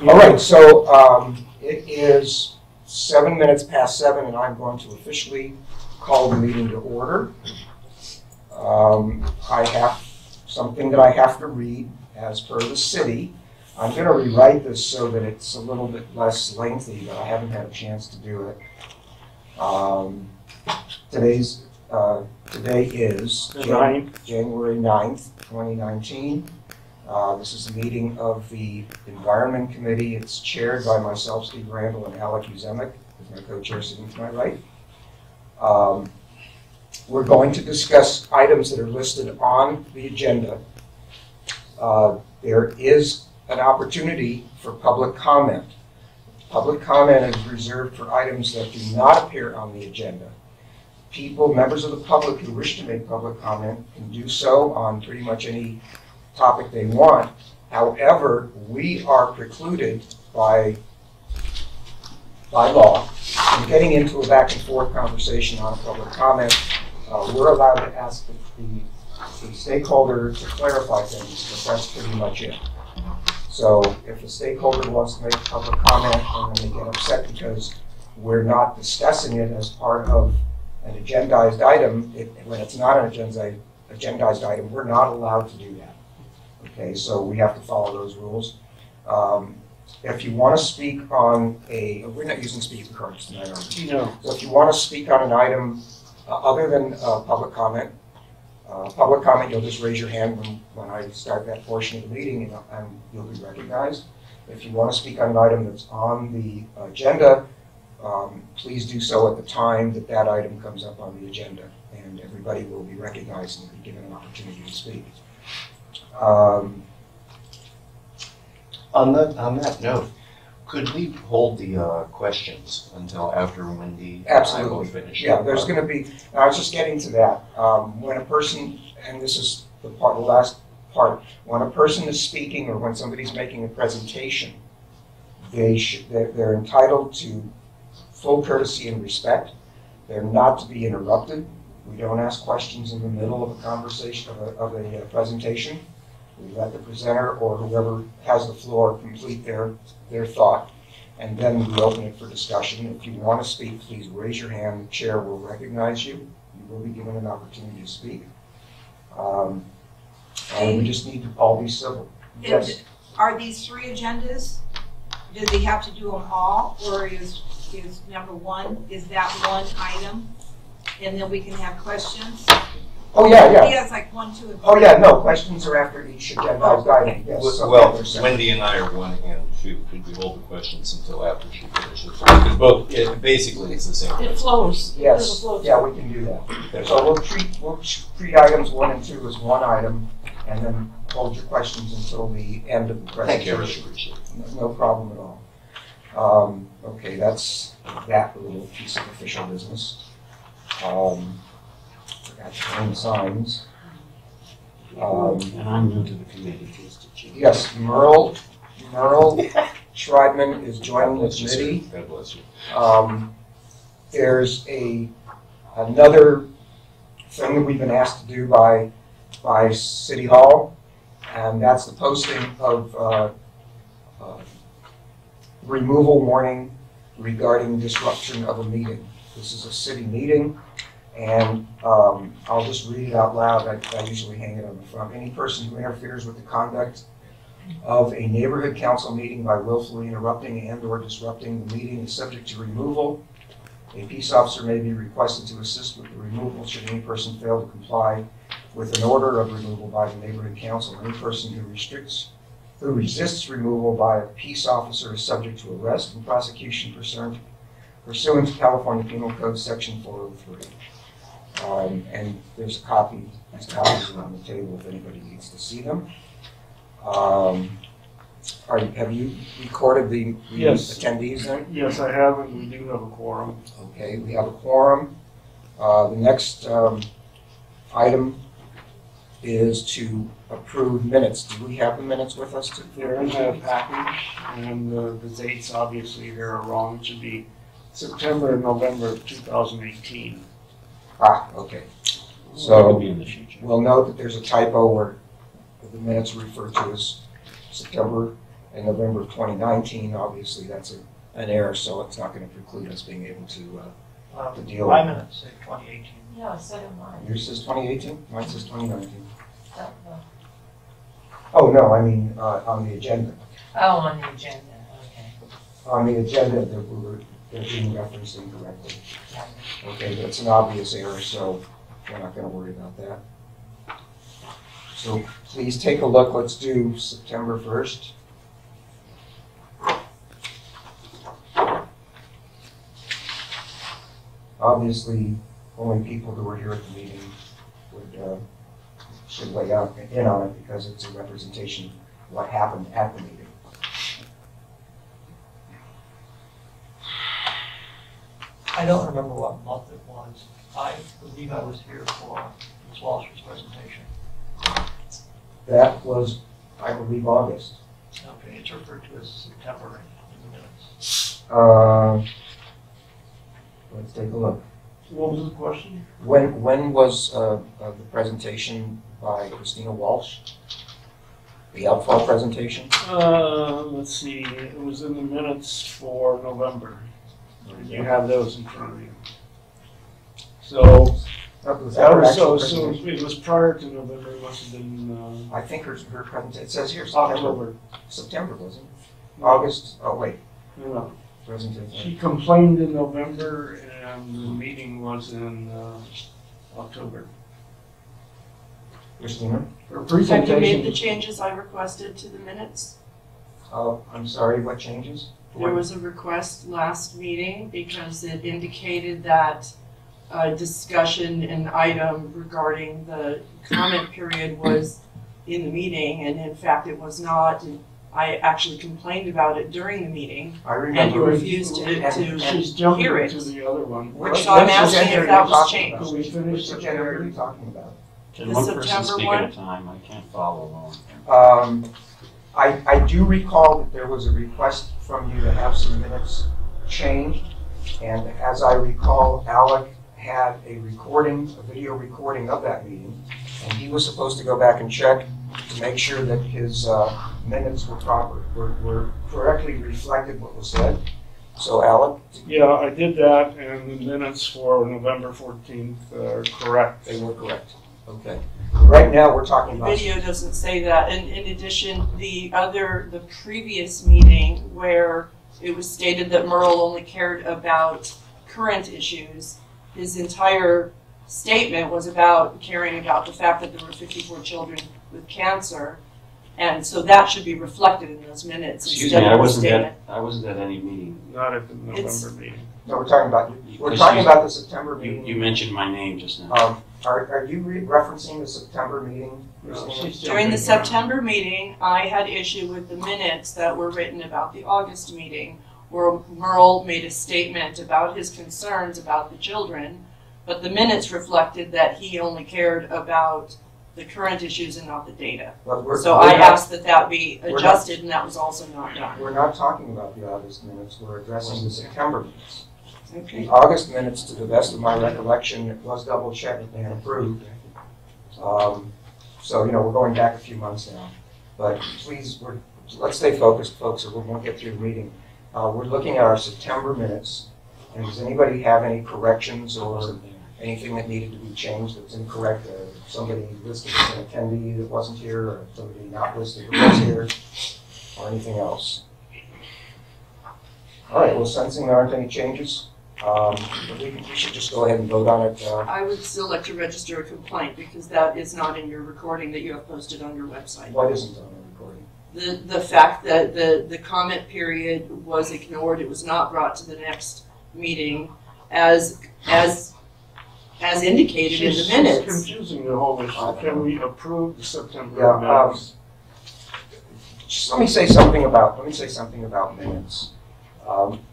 All right, so it is 7 minutes past 7, and I'm going to officially call the meeting to order. I have something that I have to read as per the city. I'm going to rewrite this so that it's a little bit less lengthy, but I haven't had a chance to do it. Today is January 9th, 2019. This is a meeting of the Environment Committee. It's chaired by myself, Steve Randall, and Alec Uzemek, who's my co-chair sitting to my right. We're going to discuss items that are listed on the agenda. There is an opportunity for public comment. Public comment is reserved for items that do not appear on the agenda. Members of the public who wish to make public comment can do so on pretty much any topic they want. However, we are precluded by law from getting into a back and forth conversation on a public comment. We're allowed to ask the stakeholder to clarify things, but that's pretty much it. So if a stakeholder wants to make a public comment and then they get upset because we're not discussing it as part of an agendized item, when it's not an agendized item, we're not allowed to do that. Okay, so we have to follow those rules. If you want to speak on we're not using speaker cards tonight, are we? No. So if you want to speak on an item other than public comment, you'll just raise your hand when I start that portion of the meeting, and you'll be recognized. If you want to speak on an item that's on the agenda, please do so at the time that item comes up on the agenda, and everybody will be recognized and be given an opportunity to speak. On that note, could we hold the questions until after Wendi and I will finish? Yeah, there's going to be, I was just getting to that. When a person, and this is the last part, when a person is speaking or when somebody's making a presentation, they're entitled to full courtesy and respect. They're not to be interrupted. We don't ask questions in the middle of a conversation, of a presentation. We let the presenter or whoever has the floor complete their thought, and then we open it for discussion. If you want to speak, please raise your hand. The chair will recognize you. You will be given an opportunity to speak. And we just need to all be civil. Yes. Are these 3 agendas? Do they have to do them all, or is number 1, is that one item, and then we can have questions? Oh, yeah. He has like 1, 2, and 3. Oh, yeah, no, questions are after each agendized item. Yes, well, Wendi and I are 1 and 2. Could we hold the questions until after she finishes? Because basically it's the same. It flows. Yes, yeah, we can do that. So we'll treat items 1 and 2 as one item, and then hold your questions until the end of the presentation. Thank you, I really appreciate it. No problem at all. Okay, that's that little piece of official business. Forgot to turn signs. And I'm new to the committee. Yes, Merle Schreibman is joining the committee. God bless you. There's another thing that we've been asked to do by City Hall, and that's the posting of removal warning regarding disruption of a meeting. This is a city meeting, and I'll just read it out loud. I usually hang it on the front. Any person who interferes with the conduct of a neighborhood council meeting by willfully interrupting and or disrupting the meeting is subject to removal. A peace officer may be requested to assist with the removal should any person fail to comply with an order of removal by the neighborhood council. Any person who resists removal by a peace officer is subject to arrest and prosecution pursuant to California Penal Code Section 403. And there's these copies are on the table if anybody needs to see them. Have you recorded the attendees then? Yes, I have, and we do have a quorum. Okay, we have a quorum. The next item is to approve minutes. Do we have the minutes with us? They're in the package, and the dates obviously here are wrong. It should be September and November of 2018. Ah, okay. So we'll note that there's a typo where the minutes are referred to as September in November of 2019, obviously that's an error, so it's not going to preclude us being able to deal with My it. minutes say 2018. No, so do mine. Yours says 2018, mine says 2019. So, Oh, no, I mean, on the agenda. oh, on the agenda, okay. On the agenda, they're being referenced incorrectly. Okay, that's an obvious error, so we're not gonna worry about that. So please take a look, let's do September 1st. Obviously, only people who were here at the meeting should weigh in on it because it's a representation of what happened at the meeting. I don't remember what month it was. I believe I was here for Ms. Walsh's presentation. That was, I believe, August. Okay, it's referred to as September in the minutes. Let's take a look. What was the question? When was the presentation by Christina Walsh? The outfall presentation? Let's see, it was in the minutes for November. You have those in front of you. So, That was that her was, actual so presentation. it was prior to November, it must have been, I think her presentation, it says here September. October. September, wasn't it? August, oh wait, No, presentation. she complained in November and the meeting was in, October. Christina? Her Have you made the presentation, changes I requested to the minutes? Oh, I'm sorry, what changes? There was a request last meeting because it indicated that a discussion, an item regarding the comment period was in the meeting, and in fact it was not. And I actually complained about it during the meeting, I and you remember. refused to she's jumping hear it. to the other one. Which So I'm which asking agenda if are that you was talking changed. about? Can we finish Which agenda are you September? talking about? Can The one person September speak one? at a time? I can't follow along. I do recall that there was a request from you to have some minutes changed, and as I recall, Alec had a video recording of that meeting, and he was supposed to go back and check to make sure that his minutes were proper, were correctly reflected what was said. So Alec, Yeah, I did that and the minutes for November 14th are correct. they were correct. Okay. Right now, we're talking The about. video doesn't say that. And in addition, the previous meeting where it was stated that Merle only cared about current issues, his entire statement was about caring about the fact that there were 54 children with cancer. And so that should be reflected in those minutes Excuse me, instead I of the wasn't statement. at any meeting. Not at the November It's- meeting. No, we're talking about Because the September You meeting. mentioned my name just now. Are you referencing the September meeting? No, Christina? she's During the jumping. September meeting, I had issue with the minutes that were written about the August meeting, where Merle made a statement about his concerns about the children, but the minutes reflected that he only cared about the current issues and not the data. But So I asked that that be adjusted, and that was also not done. We're not talking about the August minutes, we're addressing the September minutes. Okay. The August minutes, to the best of my recollection, it was double checked and approved. So, we're going back a few months now. But please, let's stay focused, folks, or we won't get through the meeting. We're looking at our September minutes, and does anybody have any corrections or anything that needed to be changed that's incorrect? Somebody listed as an attendee that wasn't here, or somebody not listed that was here, or anything else? All right, well, sensing there aren't any changes, we should just go ahead and vote on it. I would still like to register a complaint, because that is not in your recording that you have posted on your website. What isn't on the recording? The fact that the comment period was ignored, it was not brought to the next meeting as indicated in the She's minutes. confusing the whole issue. Can we approve the September Yeah, minutes? Just let me say something about minutes.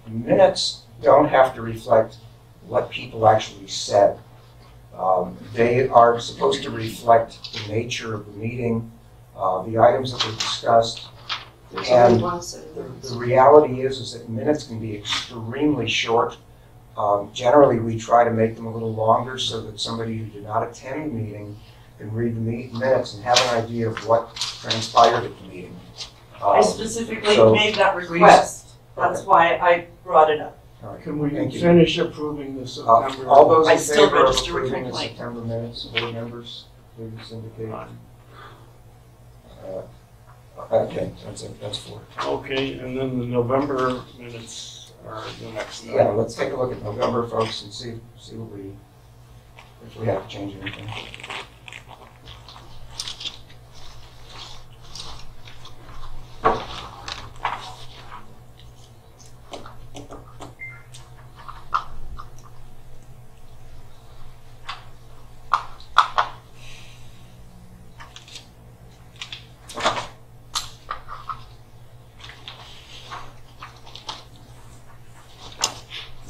Minutes don't have to reflect what people actually said. They are supposed to reflect the nature of the meeting, the items that were discussed. And the reality is that minutes can be extremely short. Generally, we try to make them a little longer so that somebody who did not attend the meeting can read the minutes and have an idea of what transpired at the meeting. I specifically so made that please- request. That's Okay. why I brought it up. All right. Can we Thank you. finish approving the September? All those I in still favor of register a approving the complaint. September minutes, board members, please indicate. Okay, that's 4. Okay, and then the November minutes are the next. Yeah, let's take a look at November, folks, and see what if we have to change anything.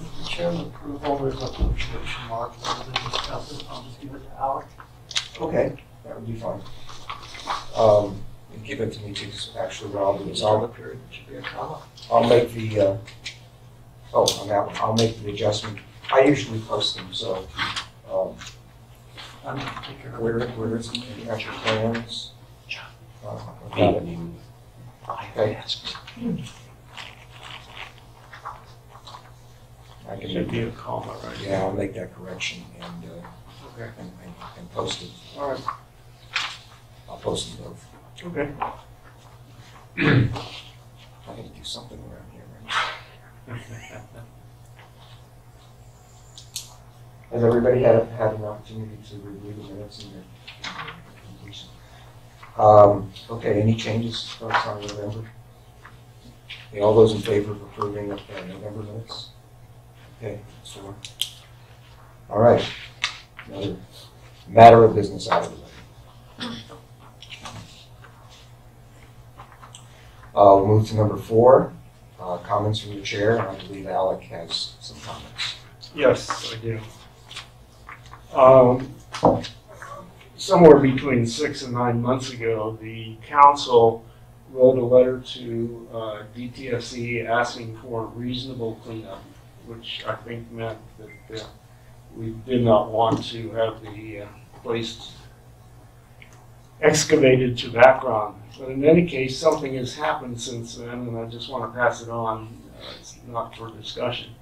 The chairman approval, there's a punctuation mark, rather than discuss it, I'll just give it to Alec. Okay, that would be fine. And give it to me too, 'cause actually what I'll do is All the period, it should be a comma. I'll make the, on that one, I'll make the adjustment. I usually post them, so, I'm gonna take care of it. where is it? You got your plans? Got it. Okay. I can Should make be it. a comma, right? Yeah, I'll make that correction and, Okay. and post it. All right. I'll post them both. Okay. I can do something around here, right? Has everybody had an opportunity to review the minutes and their completion? Okay, any changes folks, on November? Okay, all those in favor of approving the November minutes? Okay, that's 4. All right, another matter of business out of the way. We'll move to number 4, comments from the chair, and I believe Alec has some comments. Yes, I do. Somewhere between 6 and 9 months ago, the council wrote a letter to DTSC asking for reasonable cleanup, which I think meant that we did not want to have the place excavated to background. But in any case, something has happened since then, and I just want to pass it on. It's not for discussion.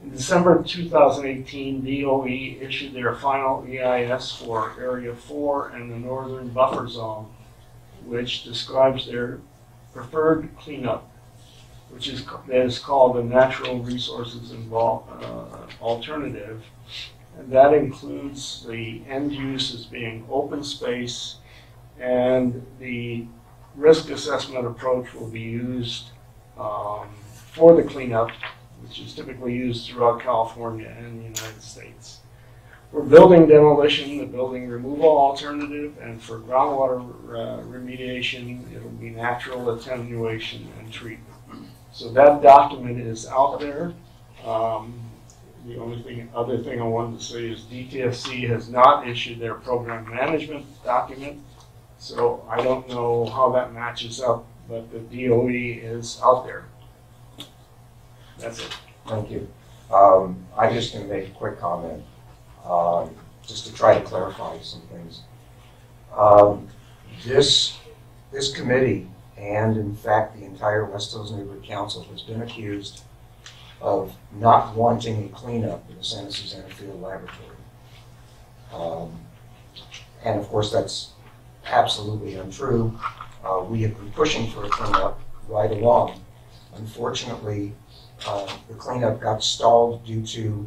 In December 2018, DOE issued their final EIS for Area 4 and the Northern Buffer Zone, which describes their preferred cleanup, which is called a natural resources alternative. And that includes the end use as being open space, and the risk assessment approach will be used for the cleanup, which is typically used throughout California and the United States. For building demolition, the building removal alternative, and for groundwater remediation, it'll be natural attenuation and treatment. So that document is out there. The other thing I wanted to say is DTSC has not issued their program management document, so I don't know how that matches up, but the DOE is out there. That's it. Thank you. I'm just going to make a quick comment, just to try to clarify some things. This committee, and in fact the entire West Hills Neighborhood Council, has been accused of not wanting a cleanup in the Santa Susana Field Laboratory. And of course that's absolutely untrue. We have been pushing for a cleanup right along. Unfortunately, the cleanup got stalled due to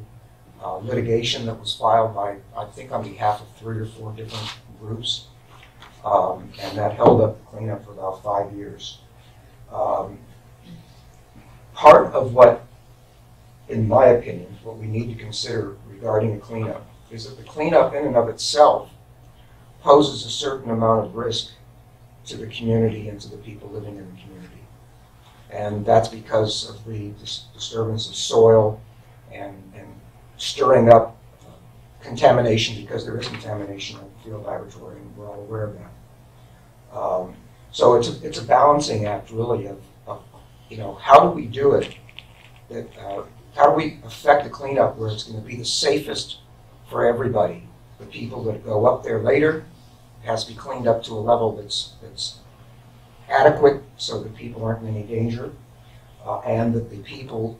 litigation that was filed by, I think, on behalf of 3 or 4 different groups. And that held up the cleanup for about 5 years. Part of what, in my opinion, what we need to consider regarding a cleanup is that the cleanup in and of itself poses a certain amount of risk to the community and to the people living in the community. And that's because of the disturbance of soil and stirring up contamination, because there is contamination at the field laboratory, and we're all aware of that. So it's a balancing act, really, of how do we do it? How do we affect the cleanup where it's going to be the safest for everybody? The people that go up there later, it has to be cleaned up to a level that's adequate so that people aren't in any danger, and that the people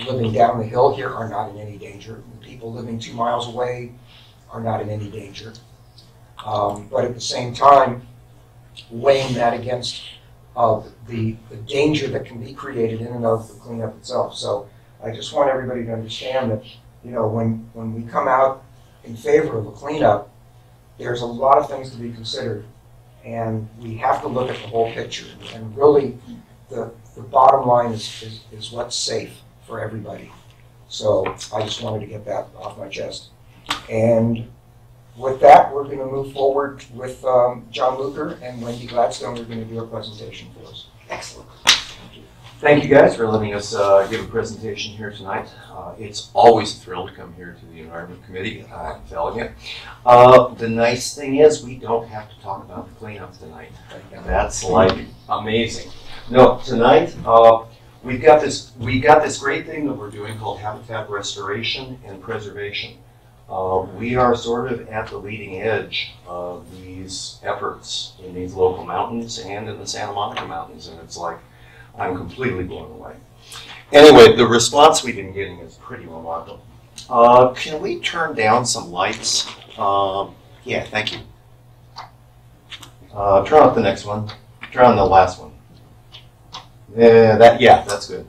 living down the hill here are not in any danger. The people living 2 miles away are not in any danger. But at the same time, weighing that against the danger that can be created in and of the cleanup itself. So I just want everybody to understand that, you know, when we come out in favor of a cleanup, there's a lot of things to be considered, and we have to look at the whole picture. And really, the bottom line is what's safe for everybody. So I just wanted to get that off my chest. And with that, we're going to move forward with John Luker and Wendi Gladstone. We're going to do a presentation for us. Excellent. Thank you guys for letting us give a presentation here tonight. It's always a thrill to come here to the Environment Committee. I'm telling you. The nice thing is we don't have to talk about the cleanup tonight. That's like amazing. No, tonight we got this great thing that we're doing called habitat restoration and preservation. We are sort of at the leading edge of these efforts in these local mountains and in the Santa Monica Mountains, and it's like I'm completely blown away. Anyway, the response we've been getting is pretty remarkable. Can we turn down some lights? Yeah, thank you. Turn off the next one. Turn on the last one. Yeah, that's good.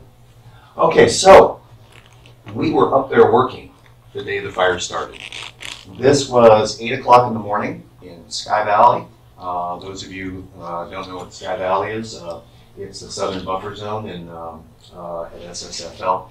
Okay, so we were up there working the day the fire started. This was 8 o'clock in the morning in Sky Valley. Those of you who don't know what Sky Valley is, it's the southern buffer zone at SSFL.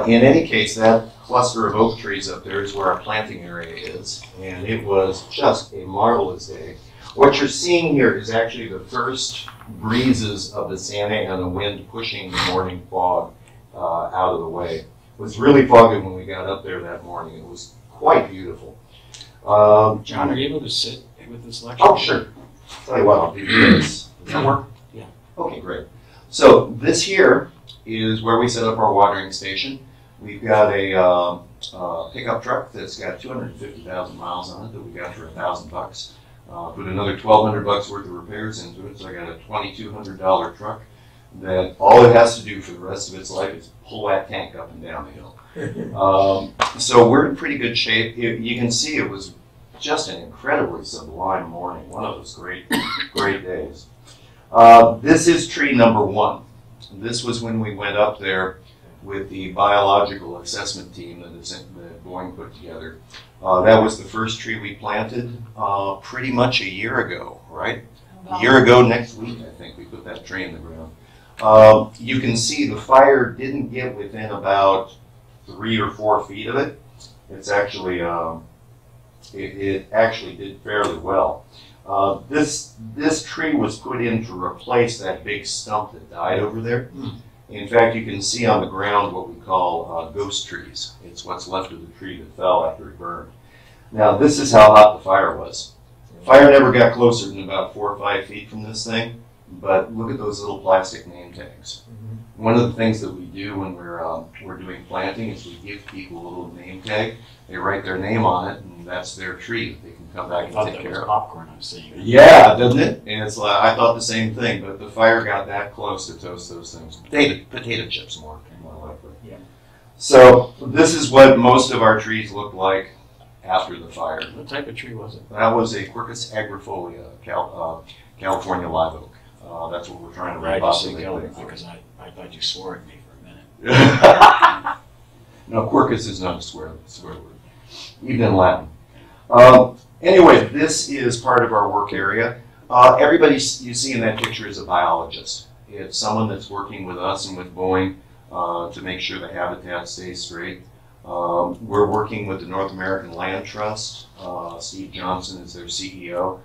In any case, that cluster of oak trees up there is where our planting area is, and it was just a marvelous day. What you're seeing here is actually the first breezes of the Santa Ana wind pushing the morning fog out of the way. It was really foggy when we got up there that morning. It was quite beautiful. John, are you able to sit with this lecture? Oh, sure. Tell you what, I'll do this. Does that work? Yeah. Okay, great. So this here is where we set up our watering station. We've got a pickup truck that's got 250,000 miles on it that we got for $1,000. Put another $1,200 worth of repairs into it, so I got a $2,200 truck that all it has to do for the rest of its life is pull that tank up and down the hill. So we're in pretty good shape. You can see it was just an incredibly sublime morning, one of those great days. This is tree number 1. This was when we went up there with the biological assessment team that Boeing put together. That was the first tree we planted pretty much a year ago, right? A year ago next week, I think, we put that tree in the ground. You can see the fire didn't get within about 3 or 4 feet of it. It's actually, it actually did fairly well. This tree was put in to replace that big stump that died over there. In fact, you can see on the ground what we call ghost trees. It's what's left of the tree that fell after it burned. Now, this is how hot the fire was. The fire never got closer than about 4 or 5 feet from this thing, but look at those little plastic name tags. One of the things that we do when we're doing planting is we give people a little name tag. They write their name on it, and that's their tree that they can come back and take care of. Popcorn, I'm seeing. Yeah, doesn't it? And it's like, I thought the same thing, but the fire got that close to toast those things. Potato chips more likely. Yeah. So this is what most of our trees look like after the fire. What type of tree was it? That was a Quercus agrifolia, California live oak. That's what we're trying to repopulate. Because I thought you swore at me for a minute. No, Quercus is not a swear word, even in Latin. Anyway, this is part of our work area. Everybody you see in that picture is a biologist. It's someone that's working with us and with Boeing to make sure the habitat stays straight. We're working with the North American Land Trust. Steve Johnson is their CEO.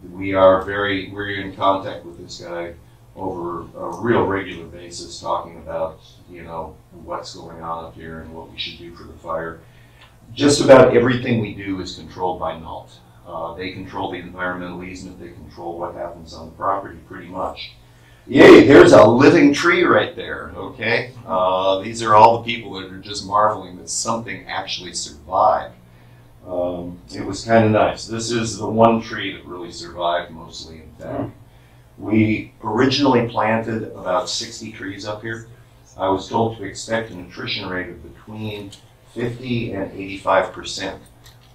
We're in contact with this guy over a real regular basis, talking about, you know, what's going on up here and what we should do for the fire. Just about everything we do is controlled by NALT. They control the environmental easement, they control what happens on the property pretty much. Yay, there's a living tree right there, okay? These are all the people that are just marveling that something actually survived. It was kind of nice. This is the one tree that really survived mostly, in fact. We originally planted about 60 trees up here. I was told to expect an attrition rate of between 50 and 85%.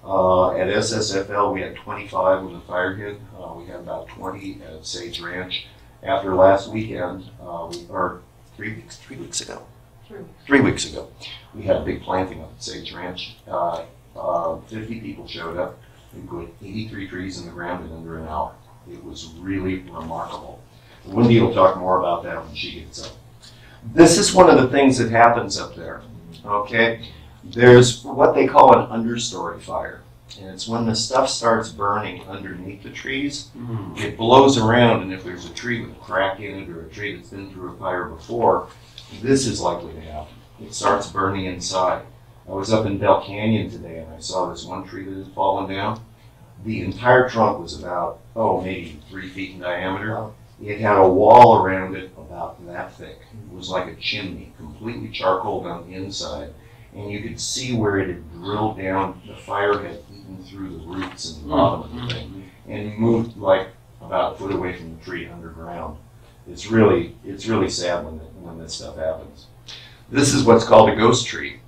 At SSFL, we had 25 when the fire hit. We had about 20 at Sage Ranch. After last weekend, or 3 weeks ago, 3 weeks ago, we had a big planting up at Sage Ranch. 50 people showed up. We put 83 trees in the ground in under an hour. It was really remarkable. Wendi will talk more about that when she gets up. This is one of the things that happens up there, okay? There's what they call an understory fire. And it's when the stuff starts burning underneath the trees, it blows around, and if there's a tree with a crack in it or a tree that's been through a fire before, this is likely to happen. It starts burning inside. I was up in Bell Canyon today and I saw this one tree that had fallen down. The entire trunk was about, maybe 3 feet in diameter. It had a wall around it about that thick. It was like a chimney, completely charcoaled on the inside. And you could see where it had drilled down. The fire had eaten through the roots and the bottom of the thing and moved like about a foot away from the tree underground. It's really sad when this stuff happens. This is what's called a ghost tree.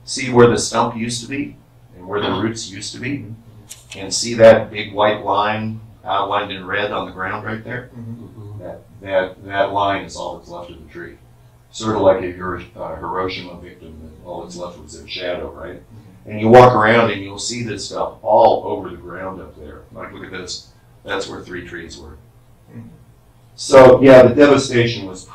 See where the stump used to be and where the roots used to be? And see that big white line outlined in red on the ground right there? That line is all that's left of the tree. Sort of like a Hiroshima victim, that all that's left was their shadow, right? And you walk around and you'll see this stuff all over the ground up there. Like, look at this. That's where 3 trees were. So, yeah, the devastation was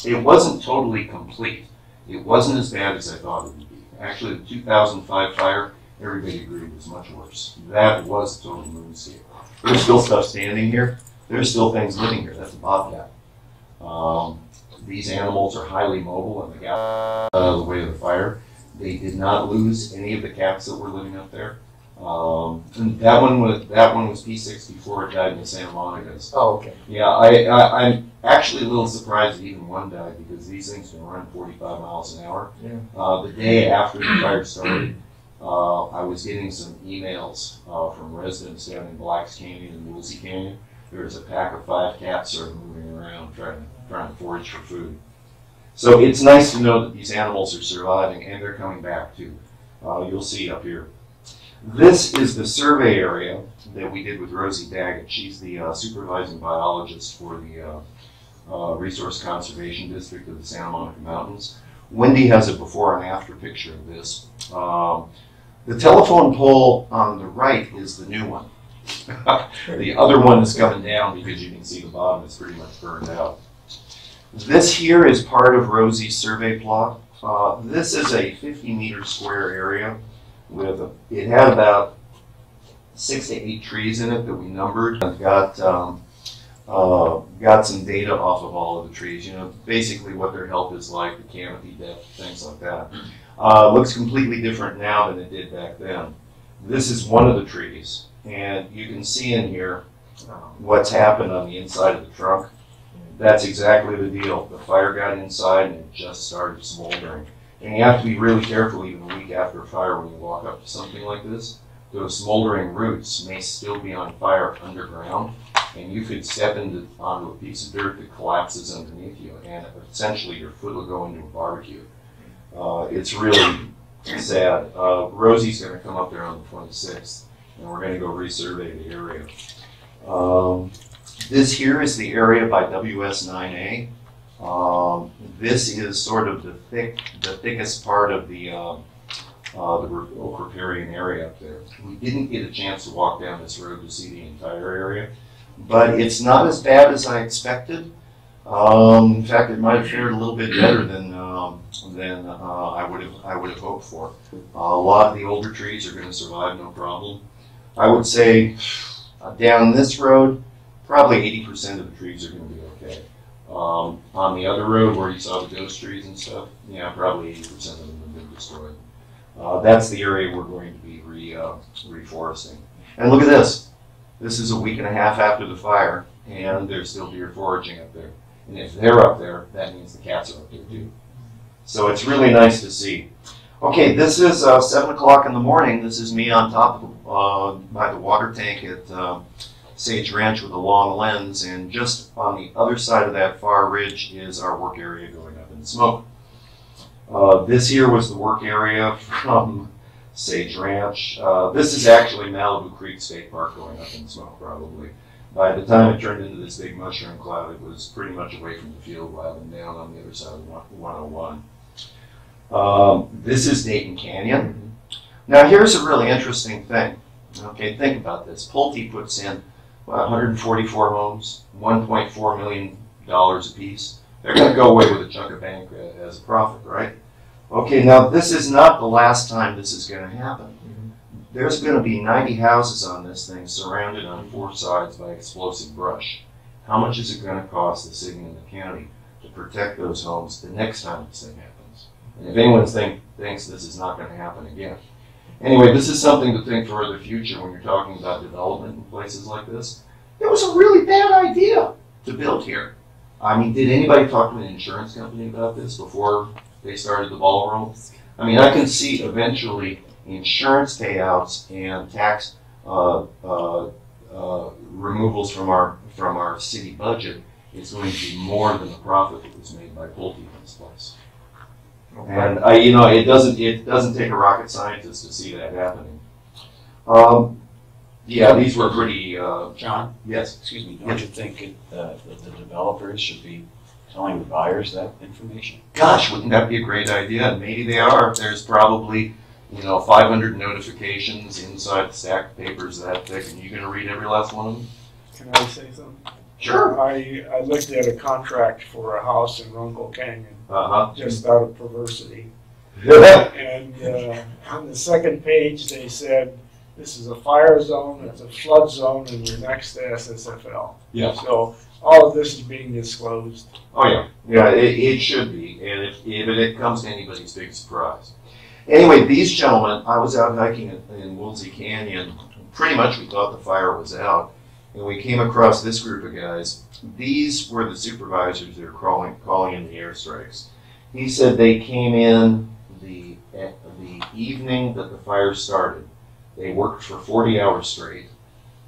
it wasn't totally complete. It wasn't as bad as I thought it would be. Actually, the 2005 fire, everybody agreed was much worse. That was a total moonscape. There's still stuff standing here. There's still things living here. That's a bobcat. These animals are highly mobile and they got out of the way of the fire. They did not lose any of the cats that were living up there. And that one was P64. It died in the Santa Monica's. Oh, okay. Yeah, I'm actually a little surprised that even one died because these things can run 45 miles an hour. Yeah. The day after the fire started, I was getting some emails from residents down in Blacks Canyon and Woolsey Canyon. There was a pack of 5 cats sort of moving around trying to forage for food. So it's nice to know that these animals are surviving and they're coming back too. You'll see up here. This is the survey area that we did with Rosie Daggett. She's the supervising biologist for the Resource Conservation District of the Santa Monica Mountains. Wendi has a before and after picture of this. The telephone pole on the right is the new one. The other one is coming down because you can see the bottom is pretty much burned out. This here is part of Rosie's survey plot. This is a 50-meter square area with it had about 6 to 8 trees in it that we numbered. I've got some data off of all of the trees. You know, basically what their health is like, the canopy depth, things like that. Looks completely different now than it did back then. This is one of the trees. And you can see in here what's happened on the inside of the trunk. That's exactly the deal. The fire got inside and it just started smoldering. And you have to be really careful even a week after a fire when you walk up to something like this. Those smoldering roots may still be on fire underground, and you could step onto a piece of dirt that collapses underneath you, and essentially your foot will go into a barbecue. It's really sad. Rosie's going to come up there on the 26th. And we're going to go resurvey the area. This here is the area by WS9A. This is sort of the thickest part of the oak riparian area up there. We didn't get a chance to walk down this road to see the entire area, but it's not as bad as I expected. In fact, it might have fared a little bit better than I would have hoped for. A lot of the older trees are going to survive no problem. I would say down this road, probably 80% of the trees are going to be okay. On the other road where you saw the ghost trees and stuff, yeah, probably 80% of them have been destroyed. That's the area we're going to be reforesting. And look at this. This is a week and a half after the fire, and there's still deer foraging up there. And if they're up there, that means the cats are up there too. So it's really nice to see. Okay, this is 7 o'clock in the morning. This is me on top of by the water tank at Sage Ranch with a long lens, and just on the other side of that far ridge is our work area going up in smoke. This here was the work area from Sage Ranch. This is actually Malibu Creek State Park going up in smoke, probably. By the time it turned into this big mushroom cloud, it was pretty much away from the field rather than down on the other side of 101. This is Dayton Canyon. Now here's a really interesting thing. Okay, think about this. Pulte puts in 144 homes, $1.4 million a piece. They're going to go away with a chunk of bank as a profit, right? Okay, now this is not the last time this is going to happen. There's going to be 90 houses on this thing surrounded on 4 sides by explosive brush. How much is it going to cost the city and the county to protect those homes the next time this thing happens? And if anyone thinks this is not going to happen again. Anyway, this is something to think for the future when you're talking about development in places like this. It was a really bad idea to build here. I mean, did anybody talk to an insurance company about this before they started the ball rolling? I mean, I can see eventually insurance payouts and tax removals from our city budget is going to be more than the profit that was made by Pulte in this place. Okay. And it doesn't take a rocket scientist to see that happening. Yeah, these were pretty. John? Yes. Excuse me. Don't you think that the developers should be telling the buyers that information? Gosh, wouldn't that be a great idea? And maybe they are. There's probably 500 notifications inside the stack of papers that thick, and you're going to read every last one of them? Can I say something? Sure. I looked at a contract for a house in Runkle Canyon, just out of perversity. And on the second page they said, this is a fire zone, it's a flood zone, and you're next to SSFL. Yeah. So all of this is being disclosed. Oh yeah. Yeah, it should be, and if it comes to anybody's big surprise. Anyway, these gentlemen, I was out hiking in Woolsey Canyon. Pretty much we thought the fire was out. And we came across this group of guys. These were the supervisors that are calling in the airstrikes. He said they came in the evening that the fire started. They worked for 40 hours straight.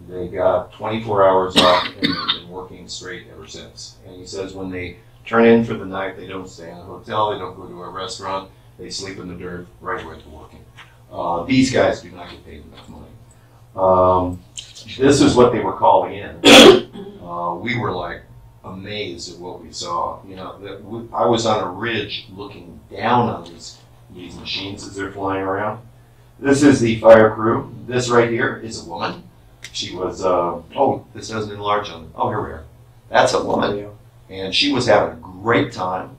They got 24 hours off, and they've been working straight ever since. And he says when they turn in for the night, they don't stay in a hotel, they don't go to a restaurant, they sleep in the dirt right away to working. These guys do not get paid enough money. This is what they were calling in. We were like amazed at what we saw. I was on a ridge looking down on these machines as they're flying around. This is the fire crew. This right here is a woman. She was, this doesn't enlarge on, here we are. That's a woman. And she was having a great time.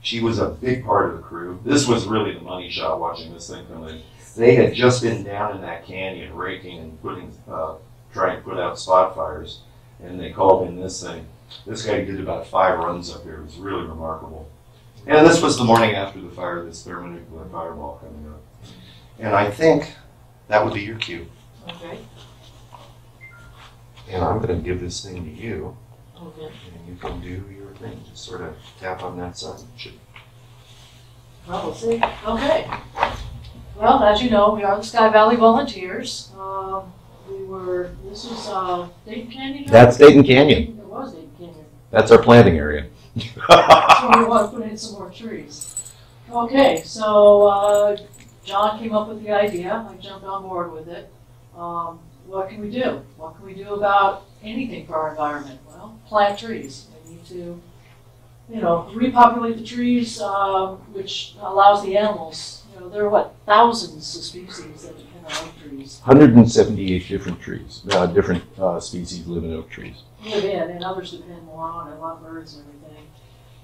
She was a big part of the crew. This was really the money shot watching this thing from they had just been down in that canyon raking and trying to put out spot fires, and they called in this thing. This guy did about 5 runs up here. It was really remarkable. And this was the morning after the fire, this thermonuclear fireball coming up. And I think that would be your cue. Okay. And I'm going to give this thing to you, Okay. and you can do your thing. Just sort of tap on that side. Well, we'll see. Okay. Well, as you know, we are the Sky Valley Volunteers. This was Dayton Canyon? That's Dayton Canyon. It was Dayton Canyon. That's our planting area. So we want to put in some more trees. Okay, so John came up with the idea. I jumped on board with it. What can we do? What can we do about anything for our environment? Well, plant trees. We need to, repopulate the trees, which allows the animals. There are thousands of species that depend on oak trees. 178 different trees, different species live in oak trees. Live in, and others depend more on it, like birds and everything.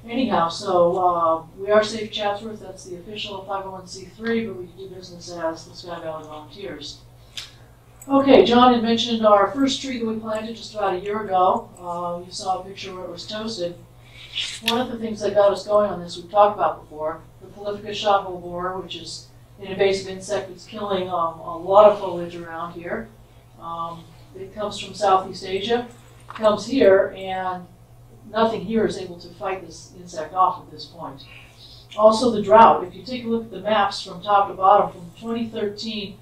Anyhow, so we are Safe Chatsworth. That's the official 501c3, but we do business as the Sky Valley Volunteers. Okay, John had mentioned our first tree that we planted just about a year ago. You saw a picture where it was toasted. One of the things that got us going on this we've talked about before, the Prolifica shotwell borer, which is an invasive insect that's killing a lot of foliage around here. It comes from Southeast Asia, comes here, and nothing here is able to fight this insect off at this point. Also the drought. If you take a look at the maps from top to bottom from 2013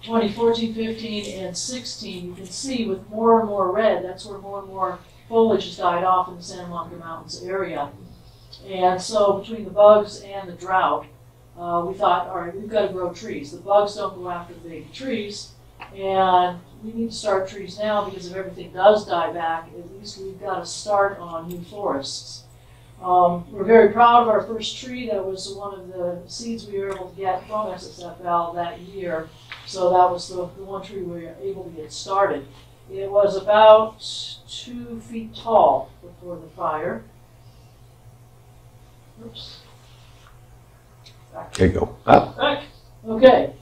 2014, 15, and 16, you can see with more and more red, that's where more and more foliage has died off in the Santa Monica Mountains area. And so between the bugs and the drought, we thought, all right, we've got to grow trees. The bugs don't go after the baby trees, and we need to start trees now because if everything does die back, at least we've got to start on new forests. We're very proud of our first tree. That was one of the seeds we were able to get from SSFL that year. So that was the one tree we were able to get started. It was about 2 feet tall before the fire. Oops. There you go. Up. Back. Okay.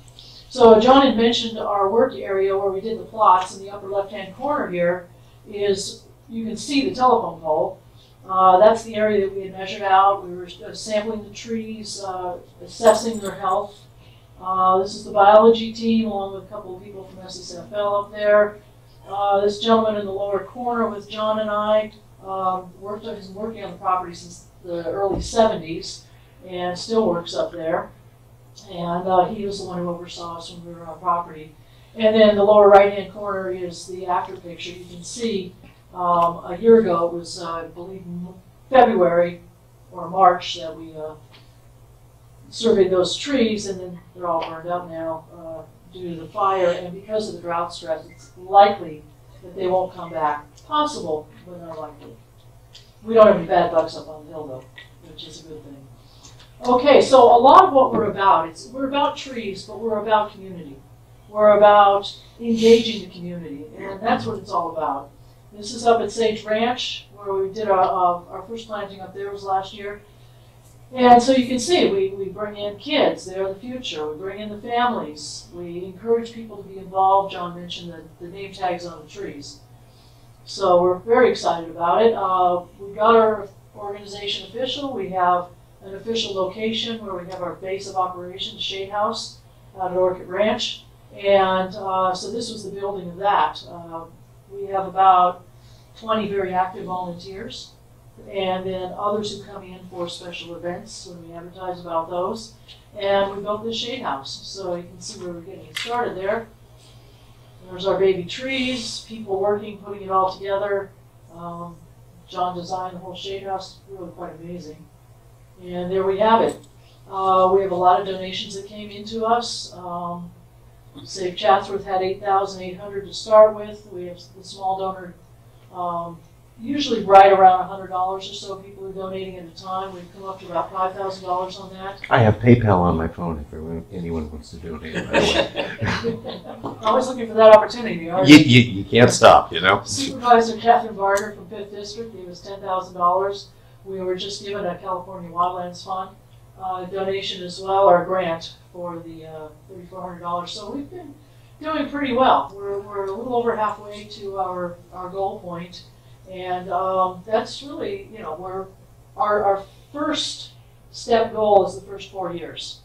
So John had mentioned our work area where we did the plots. In the upper left-hand corner here is, you can see the telephone pole. That's the area that we had measured out. We were sampling the trees, assessing their health. This is the biology team along with a couple of people from SSFL up there. This gentleman in the lower corner with John and I has been working on the property since the early 70s and still works up there. And he was the one who oversaw us when we were on property. And then the lower right-hand corner is the after picture. You can see a year ago, it was, I believe, February or March that we surveyed those trees, and then they're all burned up now due to the fire. And because of the drought stress, it's likely that they won't come back. Possible, but not likely. We don't have any bad bugs up on the hill, though, which is a good thing. Okay, so a lot of what we're about trees, but we're about community. We're about engaging the community, and that's what it's all about. This is up at Sage Ranch, where we did our first planting up there was last year. And so you can see, we bring in kids, they're the future. We bring in the families. We encourage people to be involved. John mentioned the name tags on the trees. So we're very excited about it. We got our organization official. We have an official location where we have our base of operations, Shade House, out at Orchid Ranch. And so this was the building of that. We have about 20 very active volunteers, and then others who come in for special events when we advertise about those. And we built this shade house, so you can see where we're getting started there. There's our baby trees, people working, putting it all together. John designed the whole shade house, really quite amazing. And there we have it. We have a lot of donations that came into us. Say Chatsworth had $8,800 to start with. We have the small donor, usually right around $100 or so people are donating at a time. We've come up to about $5,000 on that. I have PayPal on my phone if anyone wants to donate, by the way. Always looking for that opportunity, aren't you? You can't stop, you know? Supervisor Catherine Barger from 5th District gave us $10,000. We were just given a California Wildlands Fund donation as well, our grant for the $3,400. So we've been doing pretty well. We're a little over halfway to our goal point, and that's really, you know, our first step goal is the first 4 years.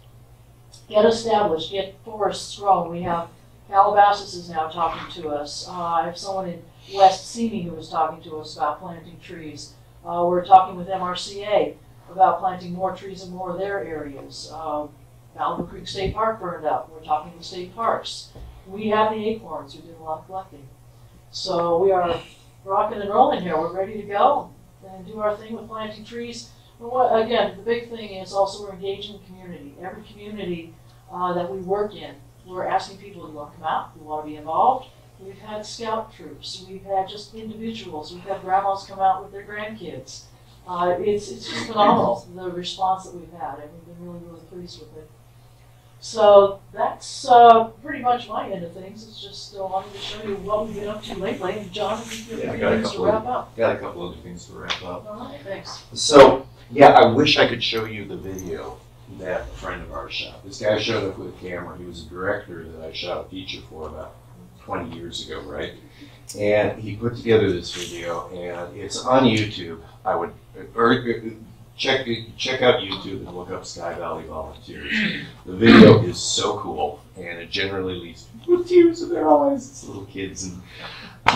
Get established, get forests grown. We have Calabasas is now talking to us. I have someone in West Simi who is talking to us about planting trees. We're talking with MRCA about planting more trees in more of their areas. Malibu Creek State Park burned up. We're talking with state parks. We have the acorns. We did a lot of collecting. So we are rocking and rolling here. We're ready to go and do our thing with planting trees. But again, the big thing is also we're engaging the community. Every community that we work in, we're asking people who want to come out, who want to be involved. We've had scout troops. We've had just individuals. We've had grandmas come out with their grandkids. It's just phenomenal, the response that we've had, and we've been really, really pleased with it. So that's pretty much my end of things. It's just wanting to show you what we've been up to lately. And John, if you have things to wrap up. Got a couple other things to wrap up. All right, thanks. So, yeah, I wish I could show you the video that a friend of ours shot. This guy showed up with a camera. He was a director that I shot a feature for about 20 years ago, right? And he put together this video, and it's on YouTube. I would check out YouTube and look up Sky Valley Volunteers. The video is so cool, and it generally leaves people with tears in their eyes. It's little kids, and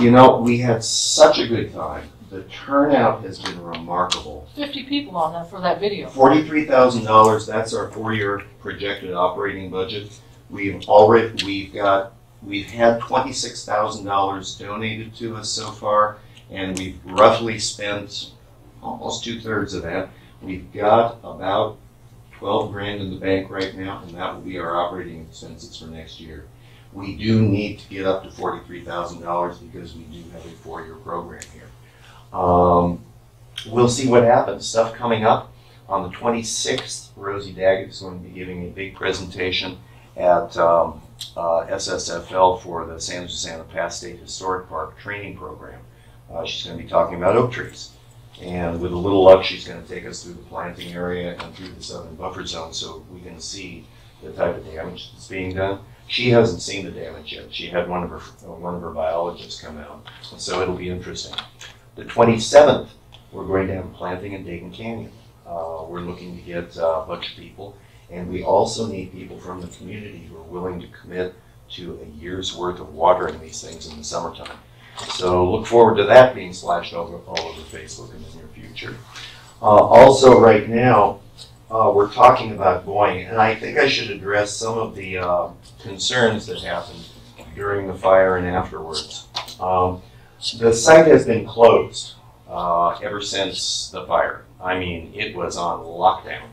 you know, we had such a good time. The turnout has been remarkable. 50 people on that for that video. $43,000. That's our 4-year projected operating budget. We've got We've had $26,000 donated to us so far, and we've roughly spent almost 2/3 of that. We've got about 12 grand in the bank right now, and that will be our operating expenses for next year. We do need to get up to $43,000 because we do have a 4-year program here. We'll see what happens. Stuff coming up. On the 26th, Rosie Daggett is going to be giving a big presentation at SSFL for the San Susana Pass State Historic Park training program. She's going to be talking about oak trees. And with a little luck, she's going to take us through the planting area and through the southern buffer zone so we can see the type of damage that's being done. She hasn't seen the damage yet. She had one of her biologists come out, and so it'll be interesting. The 27th, we're going to have a planting in Dayton Canyon. We're looking to get a bunch of people, and we also need people from the community who are willing to commit to a year's worth of watering these things in the summertime. So look forward to that being splashed all over Facebook in the near future. Also, right now, we're talking about going, and I think I should address some of the concerns that happened during the fire and afterwards. The site has been closed ever since the fire. I mean, it was on lockdown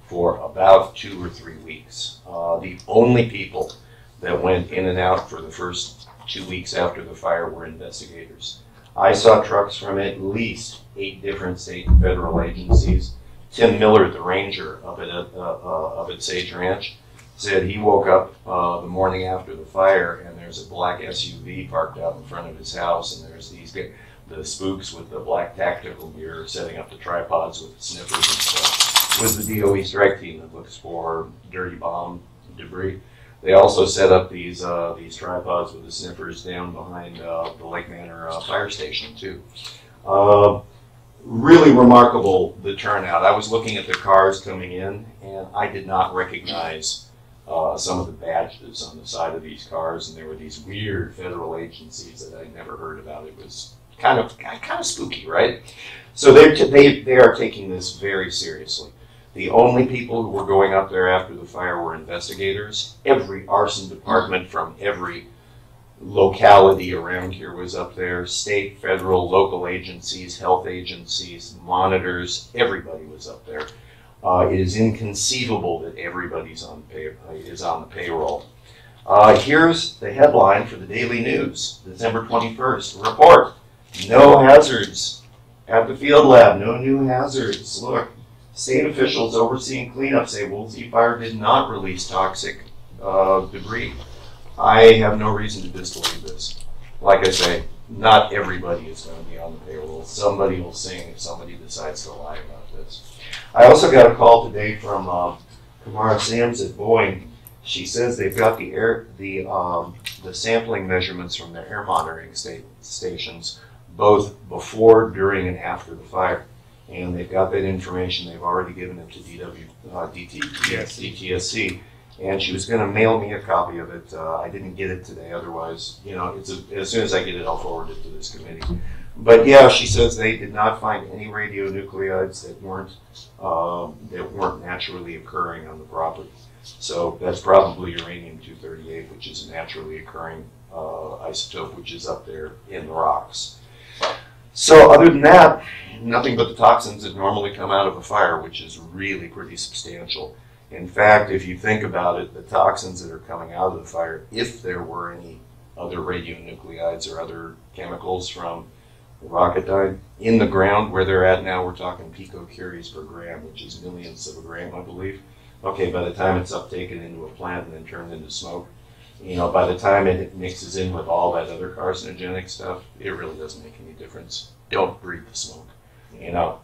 for about 2 or 3 weeks. The only people that went in and out for the first 2 weeks after the fire were investigators. I saw trucks from at least 8 different state and federal agencies. Tim Miller, the ranger up at Sage Ranch, said he woke up the morning after the fire and there's a black SUV parked out in front of his house, and there's the spooks with the black tactical gear setting up the tripods with the sniffers and stuff. With the DOE strike team that looks for dirty bomb debris. They also set up these tripods with the sniffers down behind the Lake Manor fire station too. Really remarkable, the turnout. I was looking at the cars coming in, and I did not recognize some of the badges on the side of these cars, and there were these weird federal agencies that I'd never heard about. It was kind of spooky, right? So they are taking this very seriously. The only people who were going up there after the fire were investigators. Every arson department from every locality around here was up there. State, federal, local agencies, health agencies, monitors, everybody was up there. It is inconceivable that everybody's on the payroll. Here's the headline for the Daily News, December 21st. Report, no hazards at the field lab, no new hazards. Look. State officials overseeing cleanup say Woolsey Fire did not release toxic debris. I have no reason to disbelieve this. Like I say, not everybody is going to be on the payroll. Somebody will sing if somebody decides to lie about this. I also got a call today from Kamara Sams at Boeing. She says they've got the sampling measurements from their air monitoring stations, both before, during, and after the fire. And they've got that information. They've already given it to DTSC, and she was going to mail me a copy of it. I didn't get it today. Otherwise, as soon as I get it, I'll forward it to this committee. But yeah, she says they did not find any radionuclides that weren't naturally occurring on the property. So that's probably uranium-238, which is a naturally occurring isotope, which is up there in the rocks. So other than that, nothing but the toxins that normally come out of a fire, which is really pretty substantial. In fact, if you think about it, the toxins that are coming out of the fire, if there were any other radionuclides or other chemicals from the Rocketdyne in the ground where they're at now, we're talking picocuries per gram, which is millions of a gram, I believe. Okay, by the time it's uptaken into a plant and then turned into smoke, by the time it mixes in with all that other carcinogenic stuff, it really doesn't make any difference. Don't breathe the smoke.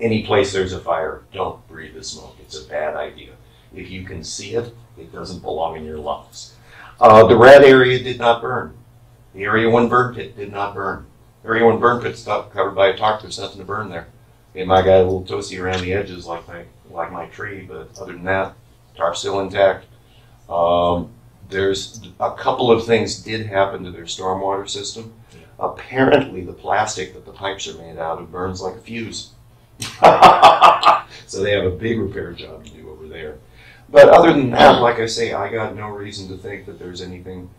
Any place there's a fire, don't breathe the smoke. It's a bad idea. If you can see it, it doesn't belong in your lungs. The red area did not burn. The Area 1 burn pit did not burn. Area 1 burn pit's covered by a tarp. There's nothing to burn there. It might got a little toasty around the edges like my tree, but other than that, tarp's still intact. There's a couple of things did happen to their stormwater system. Apparently, the plastic that the pipes are made out of burns like a fuse. So they have a big repair job to do over there. But other than that, like I say, I got no reason to think that there's anything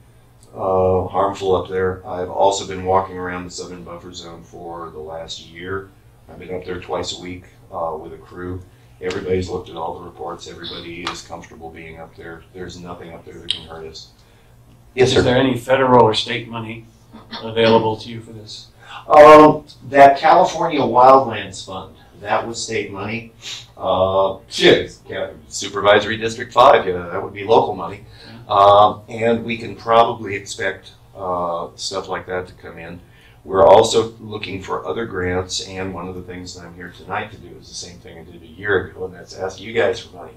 harmful up there. I've also been walking around the southern buffer zone for the last year. I've been up there twice a week with a crew. Everybody's looked at all the reports. Everybody is comfortable being up there. There's nothing up there that can hurt us. Yes, sir. Is there any federal or state money available to you for this? That California Wildlands Fund, that was state money. Supervisory District 5, yeah, that would be local money. And we can probably expect stuff like that to come in. We're also looking for other grants, and one of the things that I'm here tonight to do is the same thing I did a year ago, and that's ask you guys for money.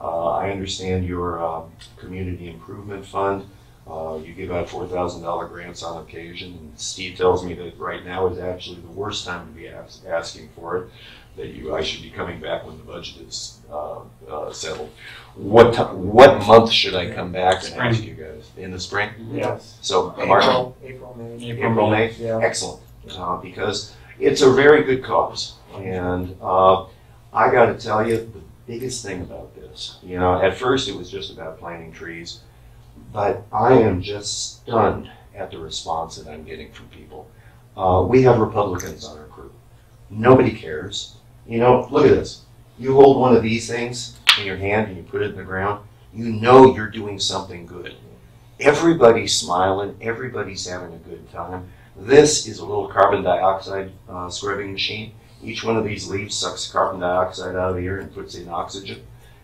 I understand your Community Improvement Fund. You give out $4,000 grants on occasion, and Steve tells me that right now is actually the worst time to be asking for it, that I should be coming back when the budget is settled. What month should I come back and ask you guys? In the spring? Yes. So April, May. April, May? Yeah. Excellent. Because it's a very good cause. And I got to tell you, the biggest thing about this, at first it was just about planting trees, but I am just stunned at the response that I'm getting from people. We have Republicans on our crew. Nobody cares. Look at this. You hold one of these things in your hand and you put it in the ground, you're doing something good. Everybody's smiling, everybody's having a good time. This is a little carbon dioxide scrubbing machine. Each one of these leaves sucks carbon dioxide out of the air and puts in oxygen.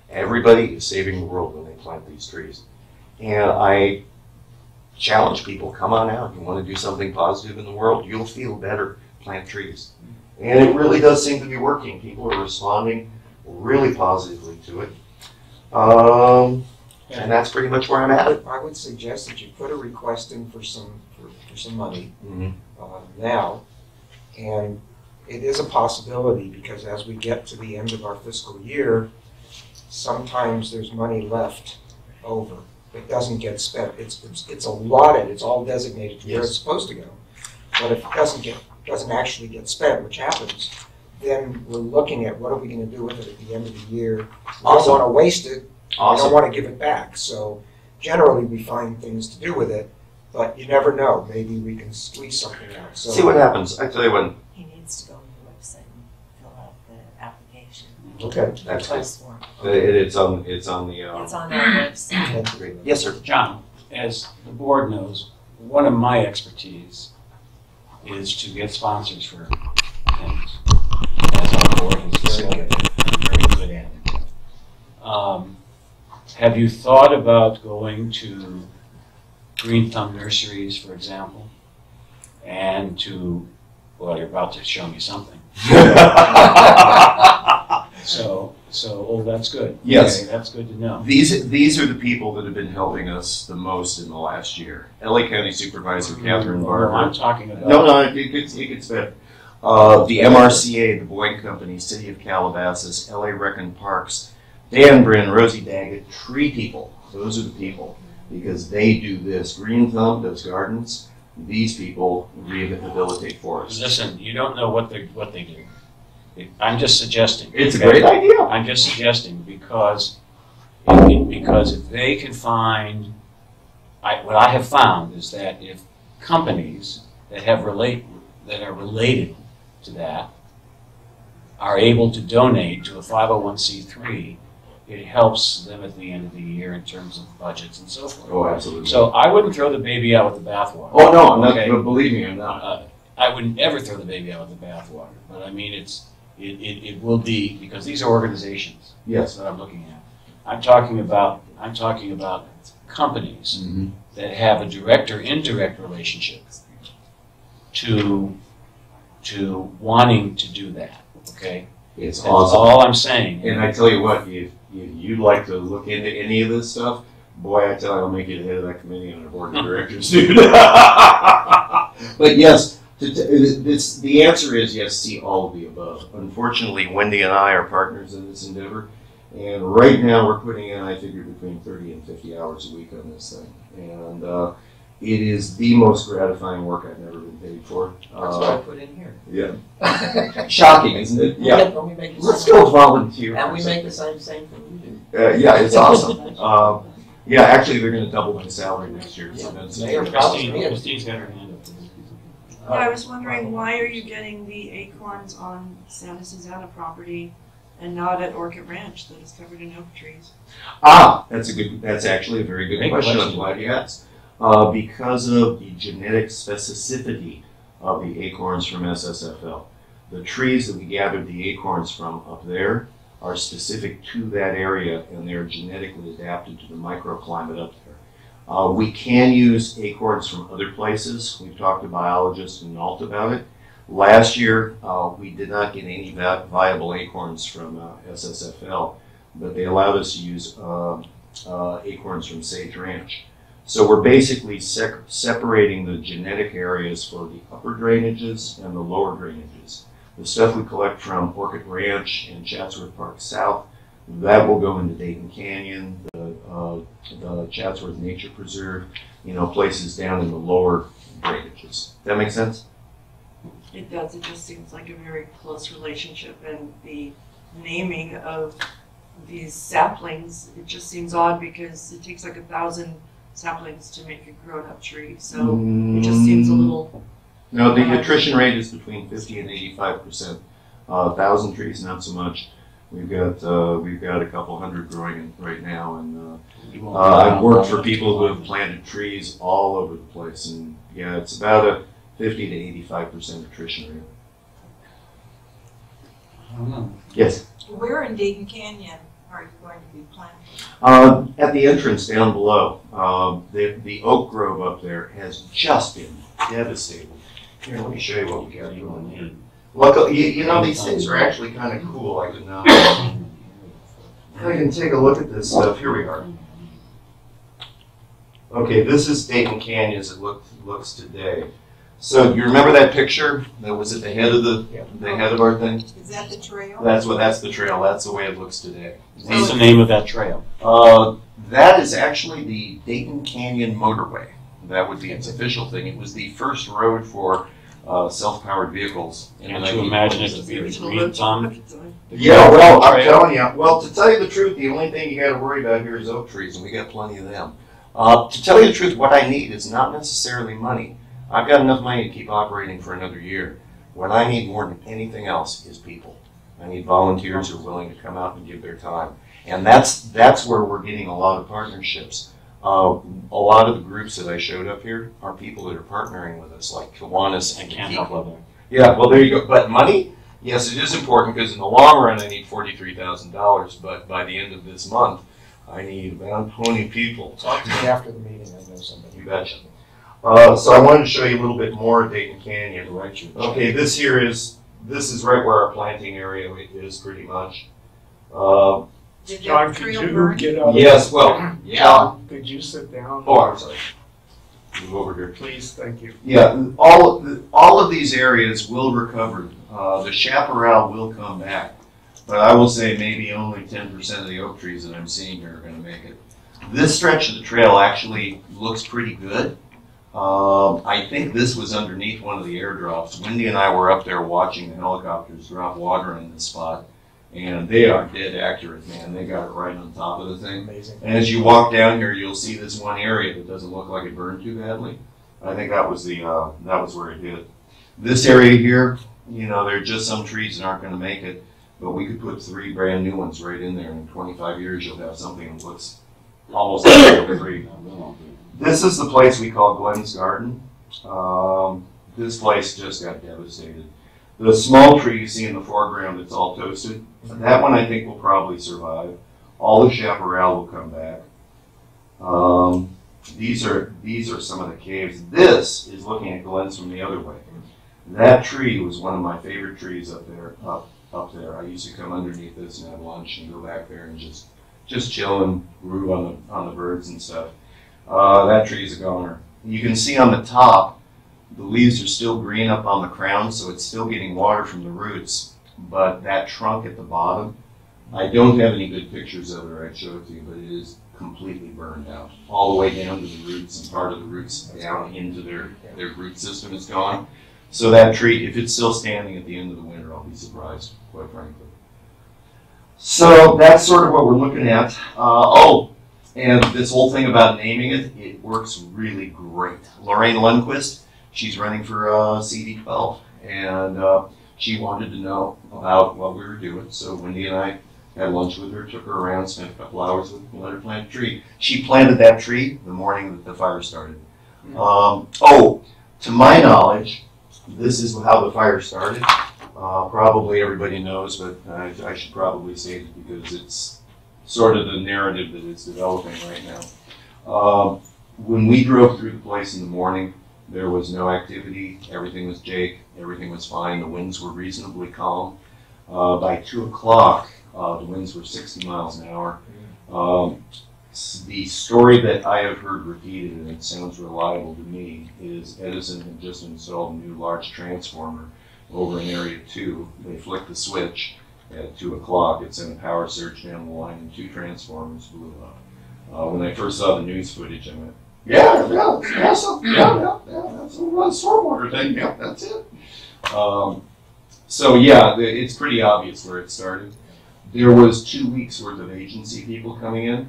Everybody is saving the world when they plant these trees. And I challenge people, come on out. You want to do something positive in the world? You'll feel better. Plant trees. And it really does seem to be working. People are responding really positively to it. And that's pretty much where I'm at. I would suggest that you put a request in for some money Mm-hmm. now, and it is a possibility because as we get to the end of our fiscal year, sometimes there's money left over. It doesn't get spent. It's allotted. It's all designated to where it's supposed to go. But if it doesn't actually get spent, which happens, then we're looking at what are we going to do with it at the end of the year. We don't want to waste it. We don't want to give it back. So generally we find things to do with it, but you never know. Maybe we can squeeze something out. So See what happens. I tell you what. He needs to go on the website and fill out the application. Okay, that's good. Request form. It's on the. It's on our website. that's great. Yes, sir. John, as the board knows, one of my expertise is to get sponsors for things. As our board has facilitated, I'm very good at it. Have you thought about going to Green Thumb Nurseries, for example, and well, you're about to show me something. So, that's good. Yes. Okay, that's good to know. These are the people that have been helping us the most in the last year. LA County Supervisor Catherine Barber. No, I'm talking about. No, it gets better. The MRCA, the Boyd Company, City of Calabasas, LA Rec and Parks, Dan Brin, Rosie Daggett, tree people. Those are the people because they do this. Green Thumb does gardens. These people rehabilitate forests. Listen, you don't know what they do. I'm just suggesting. It's a great idea. I'm just suggesting because if they can find, what I have found is that if companies that are related to that are able to donate to a 501c3, it helps them at the end of the year in terms of budgets and so forth. Oh, absolutely. So I wouldn't throw the baby out with the bathwater. Oh, no, I'm not, okay? but believe me, I'm not. I would never throw the baby out with the bathwater. But I mean, it will be, because these are organizations. Yes. That's what I'm looking at. I'm talking about companies Mm-hmm. that have a direct or indirect relationship to wanting to do that. Okay. It's That's awesome. all I'm saying. And I tell you what, if you'd like to look into any of this stuff, boy, I tell you, I'll make you the head of that committee on the board of directors, dude. But yes, the answer is yes, see all of the above. Unfortunately, Wendi and I are partners in this endeavor, and right now we're putting in, I figure, between 30 and 50 hours a week on this thing. And it is the most gratifying work I've ever been paid for. That's what I put in here. Yeah. Shocking, isn't it? Yeah. Don't we make the Let's same- go volunteer. And we make the same thing you do. Yeah, it's awesome. Yeah, actually, they're gonna double my salary next year. So that's Mayor promised me it. Christine's got her hand up. Yeah, I was wondering, why are you getting the acorns on Santa Susana property and not at Orchid Ranch that is covered in oak trees? That's actually a very good Great question. I'm question. glad you asked. Because of the genetic specificity of the acorns from SSFL. The trees that we gathered the acorns from up there are specific to that area, and they're genetically adapted to the microclimate up there. We can use acorns from other places. We've talked to biologists in Nault about it. Last year, we did not get any viable acorns from SSFL, but they allowed us to use acorns from Sage Ranch. So we're basically separating the genetic areas for the upper drainages and the lower drainages. The stuff we collect from Orchid Ranch and Chatsworth Park South, that will go into Dayton Canyon, the Chatsworth Nature Preserve, places down in the lower drainages. That make sense? It does, it just seems like a very close relationship, and the naming of these saplings, it just seems odd because it takes like 1,000 saplings to make a grown-up tree, so it just seems a little... No, the attrition rate is between 50 and 85%. 1,000 trees, not so much. We've got a couple hundred growing right now, and I've worked for people who have planted trees all over the place, and yeah, it's about a 50 to 85% attrition rate. I don't know. Yes. Where in Dayton Canyon are you going to be planting? At the entrance down below, the oak grove up there has just been devastated. Here, let me show you what we got going here. Look, these things are actually kind of cool. I can take a look at this stuff. Here we are. Okay, this is Dayton Canyon as it looks today. So you remember that picture that was at the head of the head of our thing? Is that the trail? That's the trail. That's the way it looks today. What's the name of that trail? That is actually the Dayton Canyon Motorway. That would be its official thing. It was the first road for self-powered vehicles. Can't you imagine it to be the green thumb? Yeah, well, I'm telling you. Well, to tell you the truth, the only thing you got to worry about here is oak trees, and we got plenty of them. To tell you the truth, what I need is not necessarily money. I've got enough money to keep operating for another year. What I need more than anything else is people. I need volunteers who are willing to come out and give their time. And that's where we're getting a lot of partnerships. A lot of the groups that I showed up here are people that are partnering with us, like Kiwanis and Can't help other. Yeah, well, there you go. But money, yes, it is important because in the long run, I need $43,000. But by the end of this month, I need about 20 people. Talk to me after the meeting. I know somebody. You betcha. So I wanted to show you a little bit more of Dayton Canyon. Okay, this is right where our planting area is pretty much. Did John, that could trail you burn? get out of Yes, well, yeah. Could you sit down? Oh, I'm sorry. Move over here. Please, thank you. Yeah, all of these areas will recover. The chaparral will come back, but I will say maybe only 10% of the oak trees that I'm seeing here are going to make it. This stretch of the trail actually looks pretty good. I think this was underneath one of the airdrops. Wendi and I were up there watching the helicopters drop water in this spot, and they are dead accurate, man. They got it right on top of the thing. Amazing. And as you walk down here, you'll see this one area that doesn't look like it burned too badly. I think that was where it hit. This area here, there are just some trees that aren't going to make it, but we could put 3 brand new ones right in there, and in 25 years you'll have something that looks almost like a tree. This is the place we call Glenn's Garden. This place just got devastated. The small tree you see in the foreground that's all toasted, that one I think will probably survive. All the chaparral will come back. These are some of the caves. This is looking at Glenn's from the other way. That tree was one of my favorite trees up there. Up there, I used to come underneath this and have lunch and go back there and just chill and groove on the birds and stuff. That tree is a goner. You can see on the top, the leaves are still green up on the crown, so it's still getting water from the roots. But that trunk at the bottom, I don't have any good pictures of it, or I'd show it to you, but it is completely burned out. All the way down to the roots, and part of the roots down into their root system is gone. So that tree, if it's still standing at the end of the winter, I'll be surprised, quite frankly. So that's sort of what we're looking at. And this whole thing about naming it works really great. Lorraine Lundquist, she's running for CD12, and she wanted to know about what we were doing. So Wendi and I had lunch with her, took her around, spent a couple hours with her, let her plant a tree. She planted that tree the morning that the fire started. To my knowledge, this is how the fire started. Probably everybody knows, but I should probably say it because it's sort of the narrative that is developing right now. When we drove through the place in the morning, there was no activity. Everything was Jake. Everything was fine. The winds were reasonably calm. By 2 o'clock, the winds were 60 miles an hour. The story that I have heard repeated, and it sounds reliable to me, is Edison had just installed a new large transformer over in Area 2. They flicked the switch at 2 o'clock. It sent a power surge down the line, and 2 transformers blew up. When I first saw the news footage, I went, yeah, that's a stormwater thing. Yeah, that's it. So yeah, it's pretty obvious where it started. There was 2 weeks worth of agency people coming in,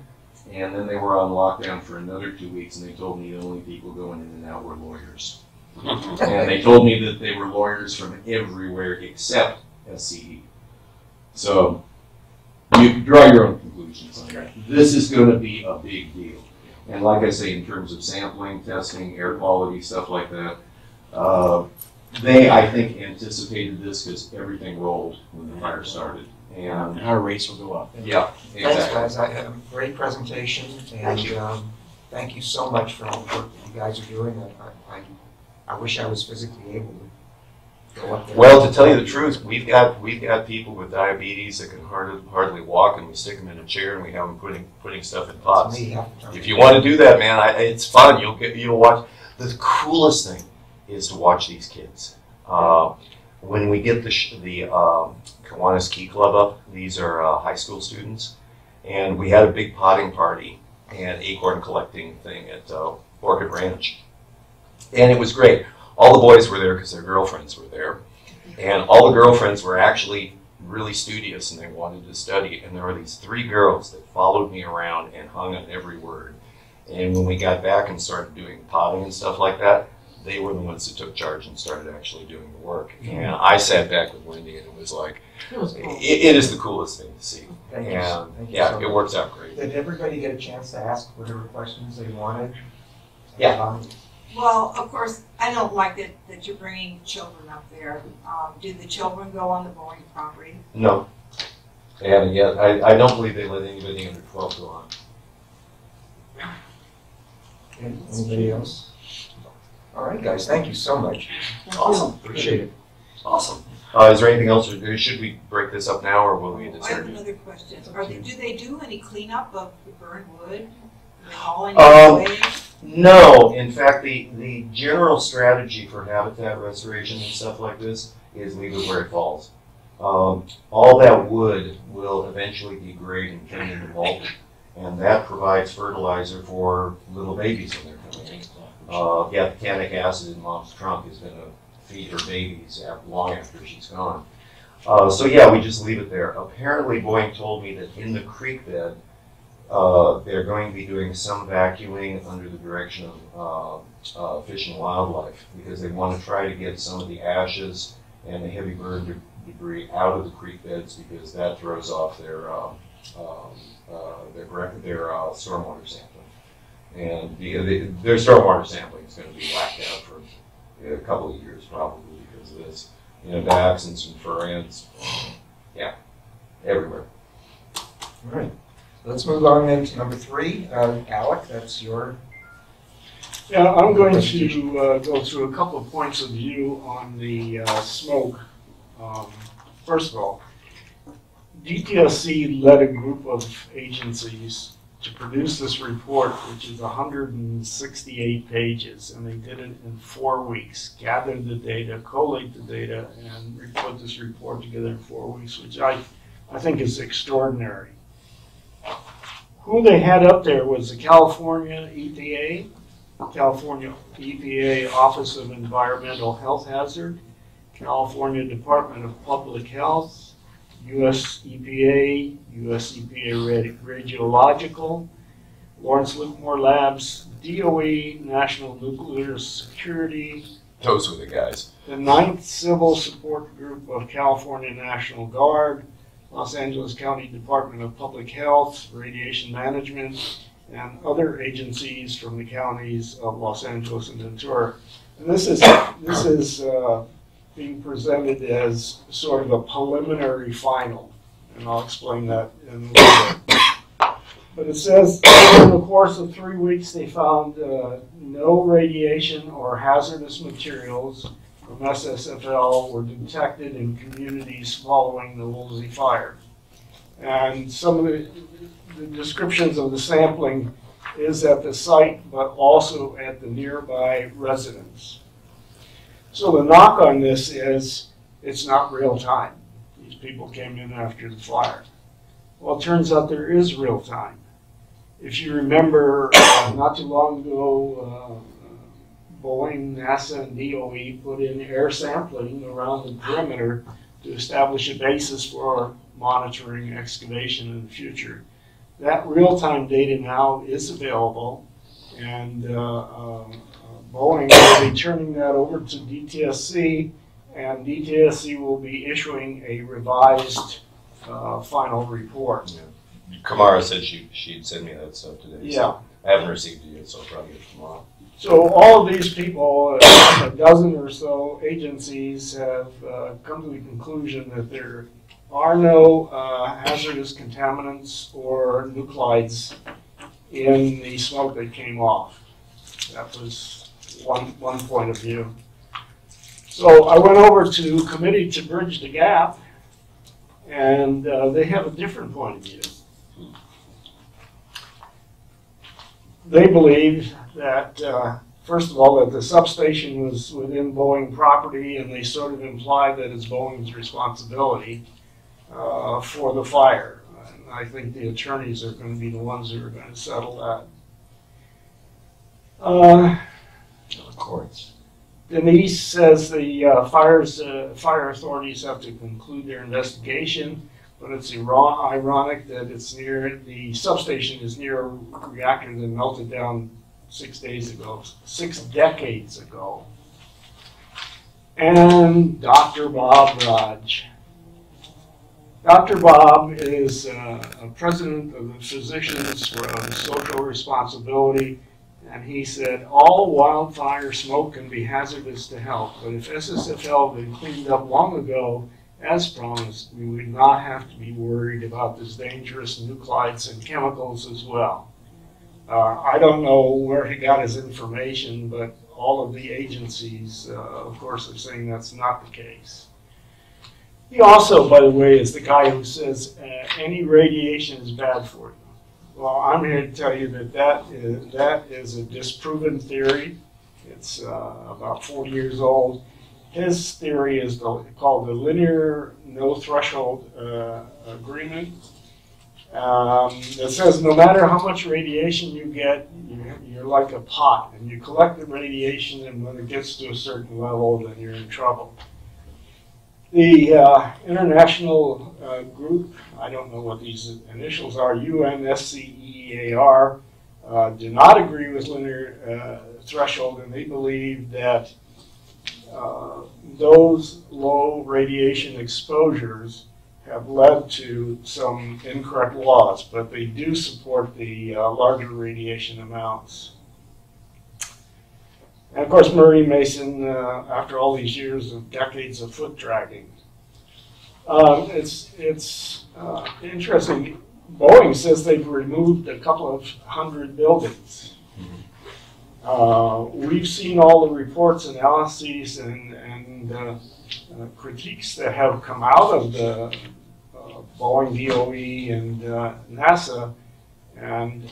and then they were on lockdown for another 2 weeks, and they told me the only people going in and out were lawyers. And they told me that they were lawyers from everywhere except SCE. So you can draw your own conclusions on that. This is going to be a big deal. And like I say, in terms of sampling, testing, air quality, stuff like that, they, I think, anticipated this because everything rolled when the fire started. And our rates will go up. yeah, Thanks, exactly. guys. I had a great presentation, and thank you so much for all the work that you guys are doing. I wish I was physically able to go up there. Well, to tell you the truth, we've got people with diabetes that can hardly walk, and we stick them in a chair and we have them putting stuff in pots. Me half the time. If you want to do that, man, it's fun. You'll watch. The coolest thing is to watch these kids. When we get the Kiwanis Key Club up, these are high school students, and we had a big potting party and acorn collecting thing at Orchid Ranch. And it was great. All the boys were there because their girlfriends were there. And all the girlfriends were actually really studious and they wanted to study. And there were these 3 girls that followed me around and hung on every word. And when we got back and started doing potting and stuff like that, they were the ones that took charge and started actually doing the work. And I sat back with Wendi and it was like, it is the coolest thing to see. Thank you. And Thank you yeah, so it much. works out great. Did everybody get a chance to ask whatever questions they wanted? Yeah. Well, of course, I don't like that you're bringing children up there. Do the children go on the Boeing property? No, they haven't yet. I don't believe they let anybody under 12 go on. Anybody else? All right, guys, thank you so much. Awesome. Appreciate it. Awesome. Is there anything else, or should we break this up now, or will we I have determine? another question. Do they do any cleanup of the burned wood? Are they hauling Um, it away? No. In fact, the general strategy for habitat restoration and stuff like this is leave it where it falls. All that wood will eventually degrade and turn into mulch, and that provides fertilizer for little babies when they're coming in. Yeah, tannic acid in mom's trunk is going to feed her babies long after she's gone. So yeah, we just leave it there. Apparently, Boeing told me that in the creek bed, they're going to be doing some vacuuming under the direction of Fish and Wildlife because they want to try to get some of the ashes and the heavy burn debris out of the creek beds because that throws off their stormwater sampling. And their stormwater sampling is going to be whacked out for a couple of years probably because of this. Backs and some fur ants, yeah, everywhere. All right. Let's move on then to number 3. Alec, that's your... Yeah, I'm going to go through a couple of points of view on the smoke. First of all, DPSC led a group of agencies to produce this report, which is 168 pages, and they did it in 4 weeks. Gathered the data, collate the data, and put this report together in 4 weeks, which I think is extraordinary. Who they had up there was the California EPA, California EPA Office of Environmental Health Hazard, California Department of Public Health, US EPA Radiological, Lawrence Livermore Labs, DOE, National Nuclear Security, Those were the guys. the 9th Civil Support Group of California National Guard, Los Angeles County Department of Public Health, Radiation Management, and other agencies from the counties of Los Angeles and Ventura. And this is being presented as sort of a preliminary final, and I'll explain that in a little bit. But it says, in the course of 3 weeks, they found no radiation or hazardous materials from SSFL were detected in communities following the Woolsey fire. And some of the descriptions of the sampling is at the site, but also at the nearby residence. So the knock on this is it's not real time. These people came in after the fire. Well, it turns out there is real time. If you remember, not too long ago, Boeing, NASA, and DOE put in air sampling around the perimeter to establish a basis for monitoring excavation in the future. That real-time data now is available, and Boeing will be turning that over to DTSC, and DTSC will be issuing a revised final report. Yeah. Kamara said she'd send me that stuff today. Yeah. So I haven't received it yet, so I'll probably get it tomorrow. So all of these people, a dozen or so agencies, have come to the conclusion that there are no hazardous contaminants or nuclides in the smoke that came off. That was one point of view. So I went over to Committee to Bridge the Gap, and they have a different point of view. They believe that, first of all, that the substation was within Boeing property, and they sort of imply that it's Boeing's responsibility for the fire. And I think the attorneys are going to be the ones who are going to settle that. The courts. Denise says the fire authorities have to conclude their investigation, but it's ironic that it's near, the substation is near a reactor that melted down 6 decades ago. And Dr. Bob Raj. Dr. Bob is a president of the Physicians for Social Responsibility, and he said, all wildfire smoke can be hazardous to health, but if SSFL had been cleaned up long ago, as promised, we would not have to be worried about this dangerous nuclides and chemicals as well. I don't know where he got his information, but all of the agencies, of course, are saying that's not the case. He also, by the way, is the guy who says any radiation is bad for you. Well, I'm here to tell you that that is a disproven theory. It's about 40 years old. His theory is called the linear no threshold agreement. That says no matter how much radiation you get, you're like a pot, and you collect the radiation, and when it gets to a certain level, then you're in trouble. The international group, I don't know what these initials are, UNSCEAR, do not agree with linear threshold, and they believe that those low radiation exposures have led to some incorrect laws, but they do support the larger radiation amounts. And of course, Murray Mason, after all these years of decades of foot dragging. It's interesting. Boeing says they've removed a couple of hundred buildings. We've seen all the reports, analyses, and critiques that have come out of the Boeing, DOE, and NASA, and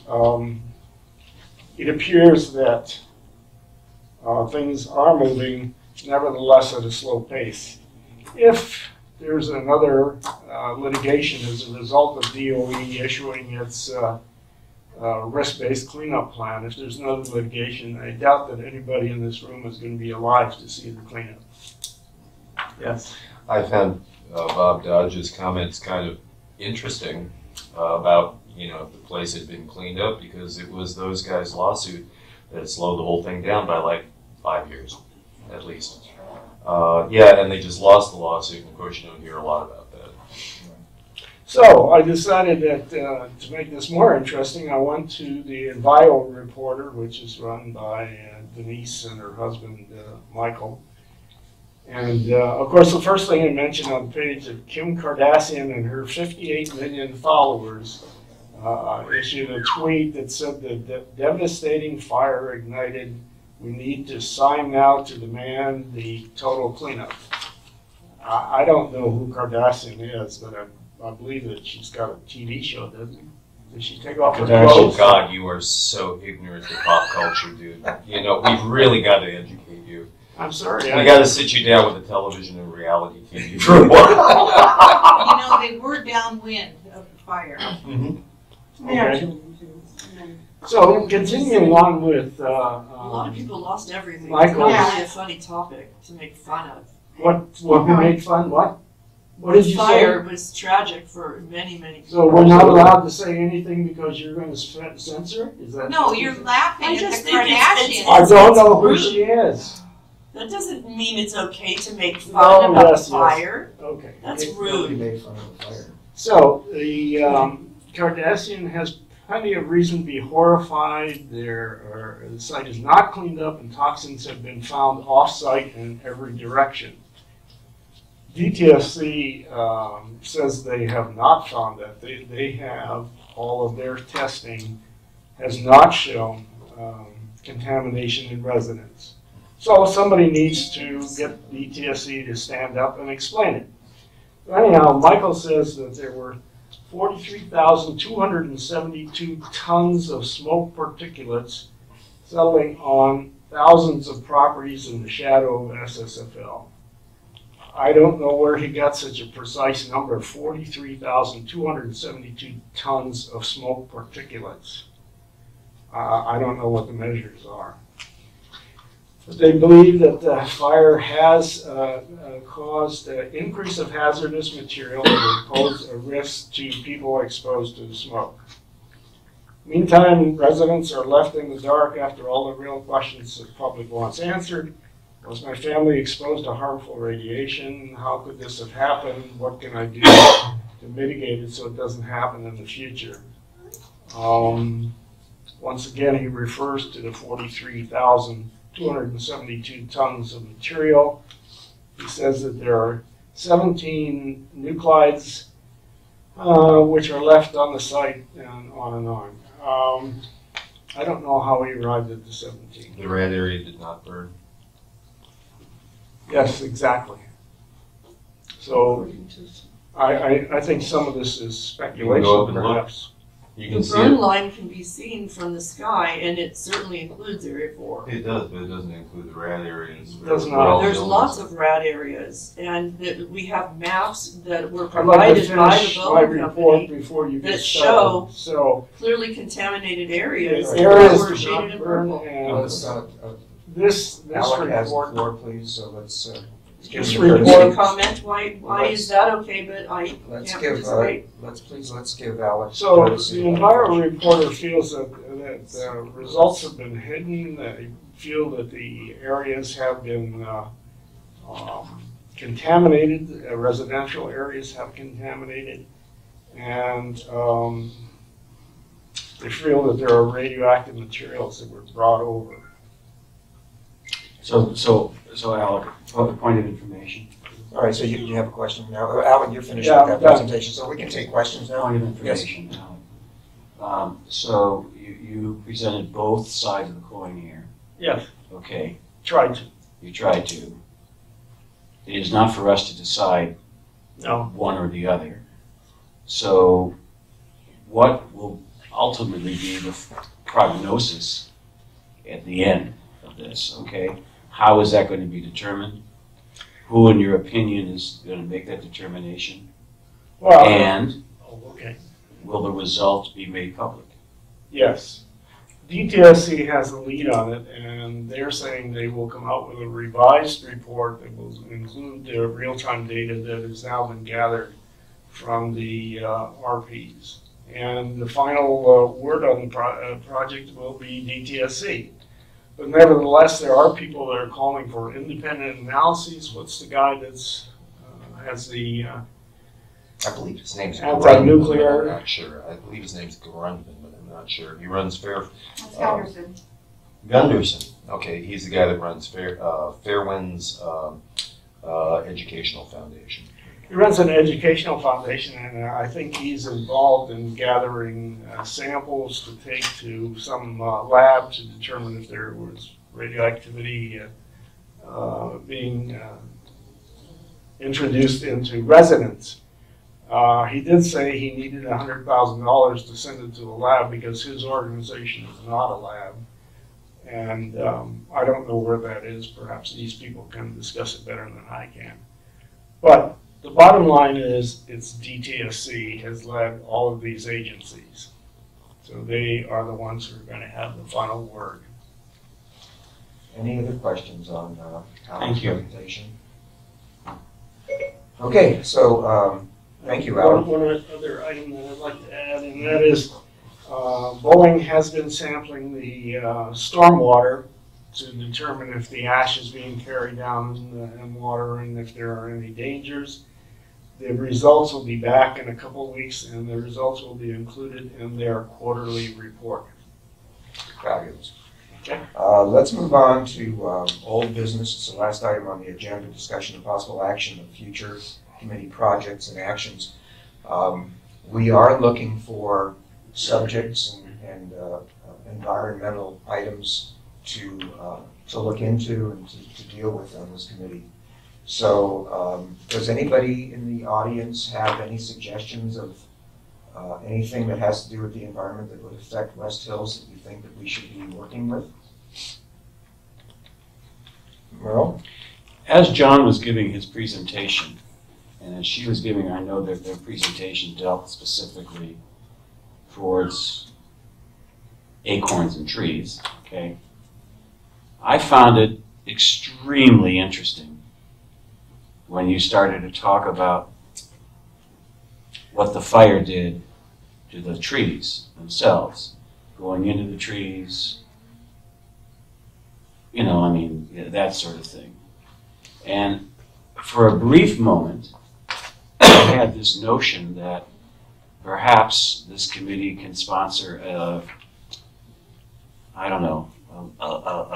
it appears that things are moving, nevertheless, at a slow pace. If there's another litigation as a result of DOE issuing its risk-based cleanup plan, if there's another litigation, I doubt that anybody in this room is going to be alive to see the cleanup. Yes? I found Bob Dodge's comments kind of interesting about you know, if the place had been cleaned up, because it was those guys' lawsuit that slowed the whole thing down by like 5 years, at least. Yeah, and they just lost the lawsuit, and of course you don't hear a lot about that. So I decided that to make this more interesting, I went to the Enviro Reporter, which is run by Denise and her husband, Michael. And of course, the first thing I mentioned on the page of Kim Kardashian and her 58 million followers issued a tweet that said the devastating fire ignited. We need to sign now to demand the total cleanup. I don't know who Kardashian is, but I believe that she's got a TV show, doesn't she? Did she take off her Oh clothes? God, you are so ignorant to pop culture, dude. You know, we've really got to educate you. I'm sorry. We got to sit you down with a television and reality TV. You know, they were downwind of the fire. Okay. So continuing on with A lot of people lost everything. Michael. It's not really a funny topic to make fun of. what we made fun. What did The you fire say? was tragic for many, many people. So we're not allowed to say anything because you're going to censor it? Is that? No, you're laughing I at just the think Kardashians. I don't it's know who rude. she is. That doesn't mean it's okay to make No, fun about yes, the fire. Okay. That's Nobody rude. made fun of the fire. So the Kardashian has plenty of reason to be horrified. The site is not cleaned up and toxins have been found off-site in every direction. DTSC says they have not found that. They have, all of their testing has not shown contamination in residents. So somebody needs to get DTSC to stand up and explain it. Anyhow, Michael says that there were 43,272 tons of smoke particulates settling on thousands of properties in the shadow of SSFL. I don't know where he got such a precise number, 43,272 tons of smoke particulates. I don't know what the measures are. But they believe that the fire has caused an increase of hazardous material that would pose a risk to people exposed to the smoke. Meantime, residents are left in the dark after all the real questions the public wants answered. Was my family exposed to harmful radiation? How could this have happened? What can I do to mitigate it so it doesn't happen in the future? Once again, he refers to the 43,272 tons of material. He says that there are 17 nuclides which are left on the site, and on and on. I don't know how he arrived at the 17. The red area did not burn. Yes, exactly. So I think some of this is speculation, go up and look. perhaps. You The can see burn it. line can be seen from the sky, and it certainly includes Area 4. It does, but it doesn't include the rad areas. Does where not. all There's buildings lots are. of rad areas, and we have maps that were I'd like to provided by the finish my Boeing report company, before you get that started. So, clearly contaminated areas the that areas were do shaded not in burn, purple. and this Alec has the report, floor, please, so let's give This him Can the you report- comment why is that okay, but I Let's can't give, participate? let's give Alec. so courtesy. the Enviro reporter feels that the results have been hidden. They feel that the areas have been contaminated, residential areas have contaminated, and they feel that there are radioactive materials that were brought over. So Alec, point of information. All right, so you have a question now. Alec, you're finished Yeah, with that I'm done. presentation, so we can take questions now. Point of information, Alec. So you presented both sides of the coin here. Yes, Okay, tried to. you tried to. It is not for us to decide No. one or the other. So what will ultimately be the prognosis at the end of this, okay? How is that going to be determined? Who, in your opinion, is going to make that determination? Well, And oh, okay. will the results be made public? Yes. DTSC has the lead on it, and they're saying they will come out with a revised report that will include the real-time data that has now been gathered from the RPs. And the final word on the project will be DTSC. But nevertheless, there are people that are calling for independent analyses. What's the guy that's has the I believe his name's anti-nuclear? I'm not sure. I believe his name's Grundman, but I'm not sure. He runs That's Gunderson. Gunderson. Okay, he's the guy that runs Fairwinds Educational Foundation. He runs an educational foundation, and I think he's involved in gathering samples to take to some lab to determine if there was radioactivity being introduced into residents. He did say he needed $100,000 to send it to a lab because his organization is not a lab. And I don't know where that is. Perhaps these people can discuss it better than I can. But the bottom line is it's DTSC has led all of these agencies. So they are the ones who are going to have the final word. Any other questions on Alan's Thank you. presentation? Okay, so thank you, Alan. One other item that I'd like to add, and that is Boeing has been sampling the stormwater to determine if the ash is being carried down in water and if there are any dangers. The results will be back in a couple of weeks, and the results will be included in their quarterly report. Fabulous. Okay. Let's move on to old business. It's the last item on the agenda, discussion of possible action of future committee projects and actions. We are looking for subjects and environmental items to look into and to deal with on this committee. So does anybody in the audience have any suggestions of anything that has to do with the environment that would affect West Hills that you think that we should be working with? Merle? As John was giving his presentation, and as she was giving, I know that their presentation dealt specifically towards acorns and trees, okay? I found it extremely interesting when you started to talk about what the fire did to the trees themselves, going into the trees, you know, I mean, that sort of thing. And for a brief moment, I had this notion that perhaps this committee can sponsor a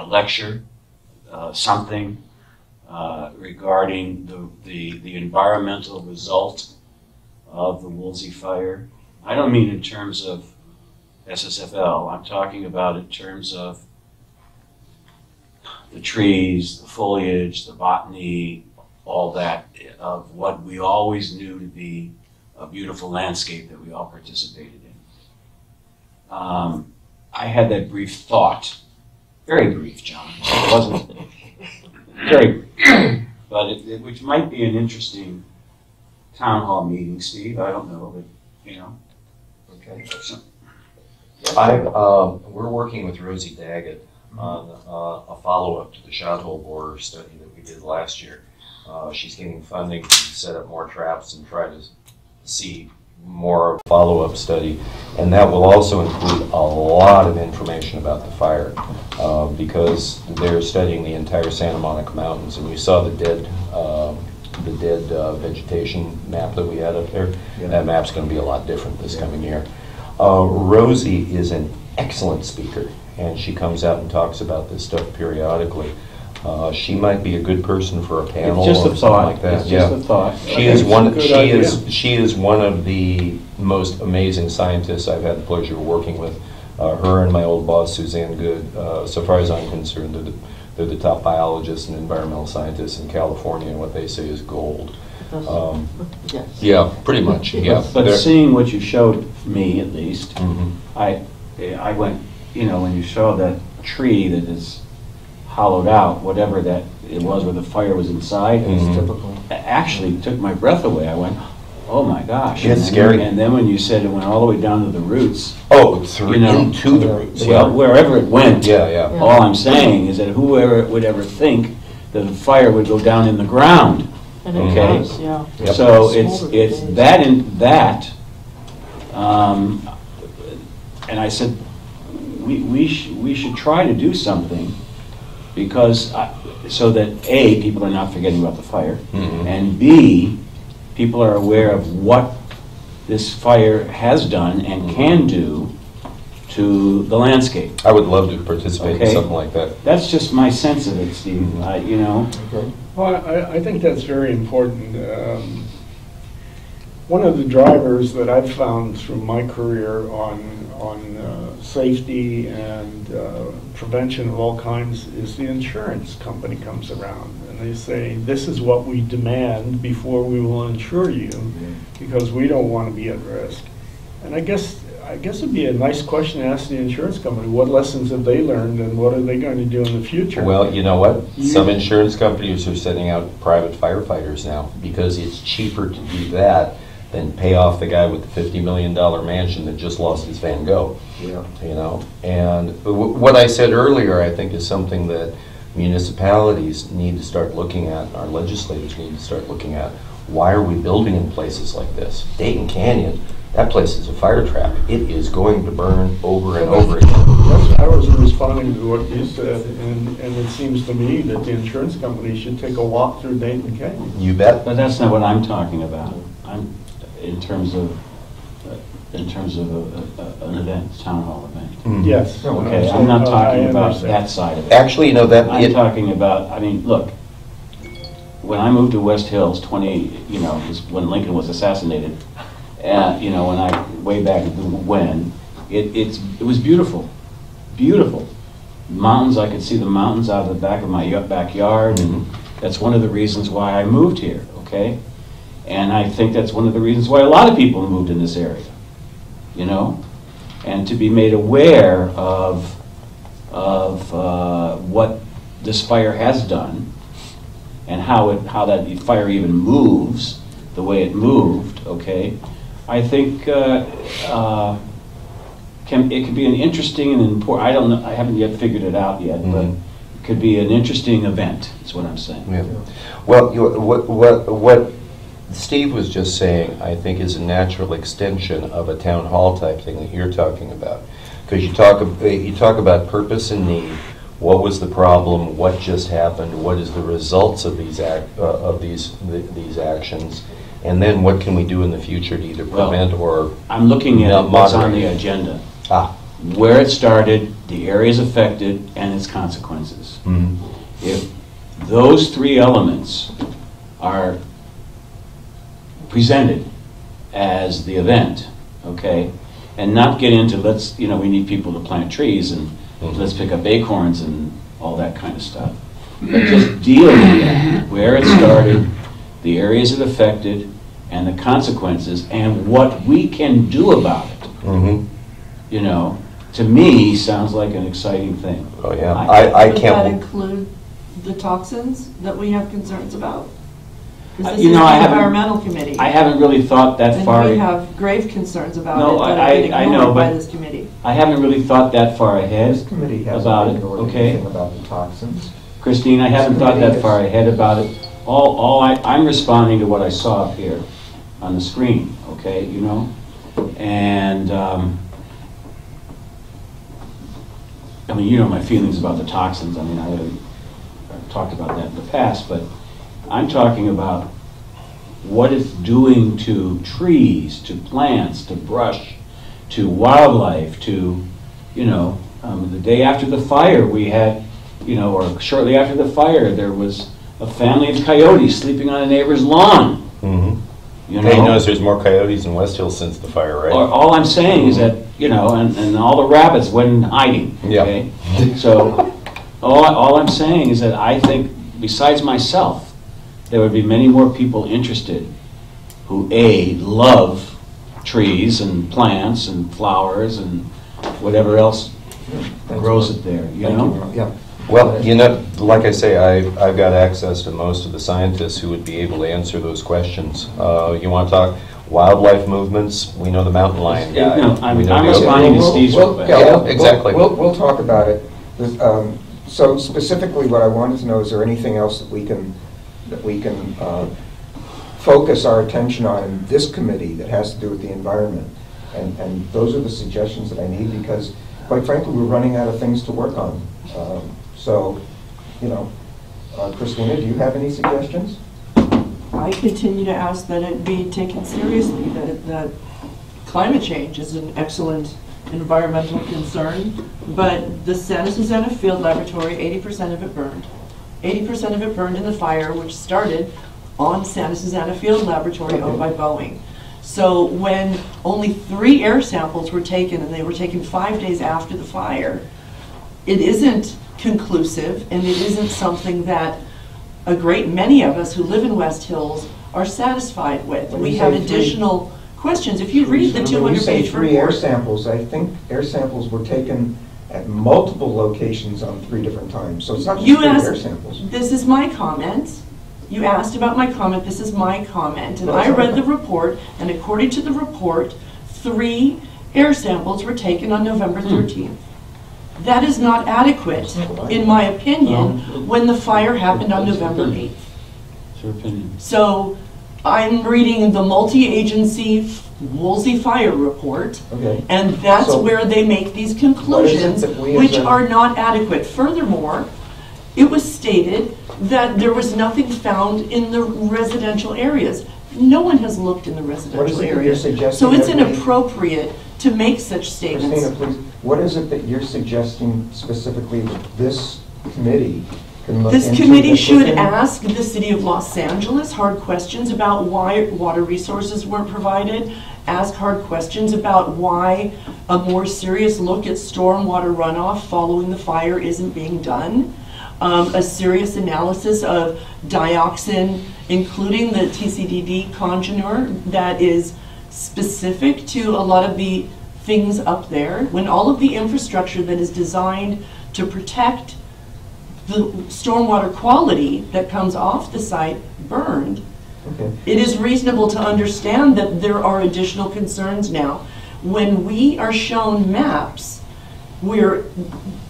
lecture, something regarding the environmental result of the Woolsey fire. I don't mean in terms of SSFL. I'm talking about in terms of the trees, the foliage, the botany, all that, of what we always knew to be a beautiful landscape that we all participated in. I had that brief thought, very brief, John. It wasn't very brief, but which might be an interesting town hall meeting, Steve. I don't know, but you know. Okay. We're working with Rosie Daggett on a follow-up to the shot hole borer study that we did last year. She's getting funding to set up more traps and try to see more follow-up study. And that will also include a lot of information about the fire because they're studying the entire Santa Monica Mountains. And you saw the dead vegetation map that we had up there. Yeah. That map's going to be a lot different this coming year. Rosie is an excellent speaker, and she comes out and talks about this stuff periodically. She might be a good person for a panel It's just or a something thought. like that. It's just a thought. She is one. She is one of the most amazing scientists I've had the pleasure of working with. Her and my old boss Suzanne Good. So far as I'm concerned, they're the top biologists and environmental scientists in California, and what they say is gold. Yes. Yeah, pretty much. Yeah. But seeing what you showed me, at least, Mhm. I went, you know, when you showed that tree that is hollowed out, whatever that it was where the fire was inside, Mhm. Typical. it actually took my breath away. I went, oh my gosh. It's And scary. And then when you said it went all the way down to the roots, Oh, through You know, into the roots. well, wherever it went, Yeah, yeah. all I'm saying is that whoever would ever think that the fire would go down in the ground. And it Okay. does, yeah. Yep. So it's that And I said, we should try to do something because, so that A, people are not forgetting about the fire, and B, people are aware of what this fire has done and can do to the landscape. I would love to participate in Okay. something like that. That's just my sense of it, Steve, you know. Well, I think that's very important. One of the drivers that I've found through my career on safety and prevention of all kinds is the insurance company comes around and they say, this is what we demand before we will insure you because we don't want to be at risk. And I guess it'd be a nice question to ask the insurance company, what lessons have they learned and what are they going to do in the future? Well, you know what? Some insurance companies are sending out private firefighters now because it's cheaper to do that than pay off the guy with the $50 million mansion that just lost his Van Gogh. Yeah. You know, and what I said earlier, I think, is something that municipalities need to start looking at, our legislators need to start looking at. Why are we building in places like this? Dayton Canyon, that place is a fire trap. It is going to burn over and over again. I was responding to what you said, and it seems to me that the insurance company should take a walk through Dayton Canyon. You bet. But that's not what I'm talking about. I'm in terms of an event, town hall event. Yes. Okay, I'm not talking about that side of it. Actually, you know, that I'm talking about, I mean, look, when I moved to West Hills, was when Lincoln was assassinated, way back when, it was beautiful, beautiful. Mountains, I could see the mountains out of the back of my backyard, and that's one of the reasons why I moved here, okay? And I think that's one of the reasons why a lot of people moved in this area, you know? And to be made aware of what this fire has done and how that fire even moves the way it moved, okay? I think it could be an interesting and important, I don't know, I haven't yet figured it out yet, but it could be an interesting event, is what I'm saying. Yeah. Well, what Steve was just saying, I think, is a natural extension of a town hall type thing that you're talking about. Because you talk about purpose and need, what was the problem, what just happened, what is the results of these actions, and then what can we do in the future to either prevent or I'm looking at what's on the moderate. agenda. Where it started, the areas affected, and its consequences. If those three elements are presented as the event, okay, and not get into we need people to plant trees and let's pick up acorns and all that kind of stuff. But just deal with that, where it started, the areas it affected, and the consequences, and what we can do about it. You know, to me, sounds like an exciting thing. Oh yeah, I Would that can't. include the toxins that we have concerns about? Because this You is know, the I haven't- environmental committee. I haven't really thought that far. And we have grave concerns about No, it that I have been know, ignored by but- this committee. I haven't really thought that far ahead. This committee hasn't About it, ignored okay. anything about the toxins. Christine, I haven't thought that far ahead about it. I'm responding to what I saw up here on the screen, okay, you know? And, I mean, you know my feelings about the toxins. I mean, I've talked about that in the past, but I'm talking about what it's doing to trees, to plants, to brush, to wildlife, to, the day after the fire we had, or shortly after the fire, there was a family of coyotes sleeping on a neighbor's lawn. You know? Hey, knows there's more coyotes in West Hill since the fire, right? All I'm saying is that, and all the rabbits went in hiding, Yeah. okay? So, all I'm saying is that I think, besides myself, there would be many more people interested who, A, love trees and plants and flowers and whatever else grows it there, you know? Yeah. Well, like I say, I've got access to most of the scientists who would be able to answer those questions. You want to talk wildlife movements? We know the mountain lion guy. No, I'm We know the- responding to Steve's request. Yeah, exactly. We'll talk about it. So specifically, what I wanted to know, is there anything else that we can focus our attention on in this committee that has to do with the environment? And those are the suggestions that I need, because quite frankly, we're running out of things to work on. So, you know, Christina, do you have any suggestions? I continue to ask that it be taken seriously, that climate change is an excellent environmental concern, but the Santa Susana Field Laboratory, 80% of it burned. 80% of it burned in the fire, which started on Santa Susana Field Laboratory owned by Boeing. So when only 3 air samples were taken, and they were taken 5 days after the fire, it isn't conclusive, and it isn't something that a great many of us who live in West Hills are satisfied with. When We you have say additional questions. If you read the When you say 200-page 3 air report, samples, I think air samples were taken at multiple locations on 3 different times. So it's not just You 3 asked- air samples. this is my comment. You asked about my comment, this is my comment. And Well, I that's read the okay. report, and according to the report, 3 air samples were taken on November 13th. That is not adequate, in my opinion, when the fire happened on November 8th. It's your opinion. So I'm reading the multi-agency Woolsey Fire Report, Okay. and that's So where they make these what is it conclusions, that we as which a- are not adequate. Furthermore, it was stated that there was nothing found in the residential areas. No one has looked in the What is residential it that you're areas. suggesting? So it's that we- inappropriate to make such Christina, statements. please, what is it that you're suggesting specifically that this committee can look into? This committee that's should within- ask the city of Los Angeles hard questions about why water resources weren't provided, ask hard questions about why a more serious look at stormwater runoff following the fire isn't being done, a serious analysis of dioxin, including the TCDD congeneur that is specific to a lot of the things up there, when all of the infrastructure that is designed to protect the stormwater quality that comes off the site burned, Okay. it is reasonable to understand that there are additional concerns now. When we are shown maps where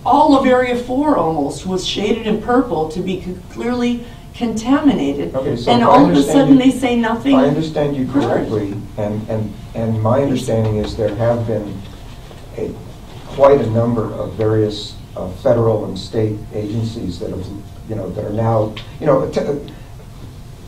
all of Area 4 almost was shaded in purple to be clearly contaminated, Okay, so and if I all of a understand sudden you- they say nothing. I understand you correctly, and my understanding is there have been quite a number of various federal and state agencies that have, you know, that are now, you know,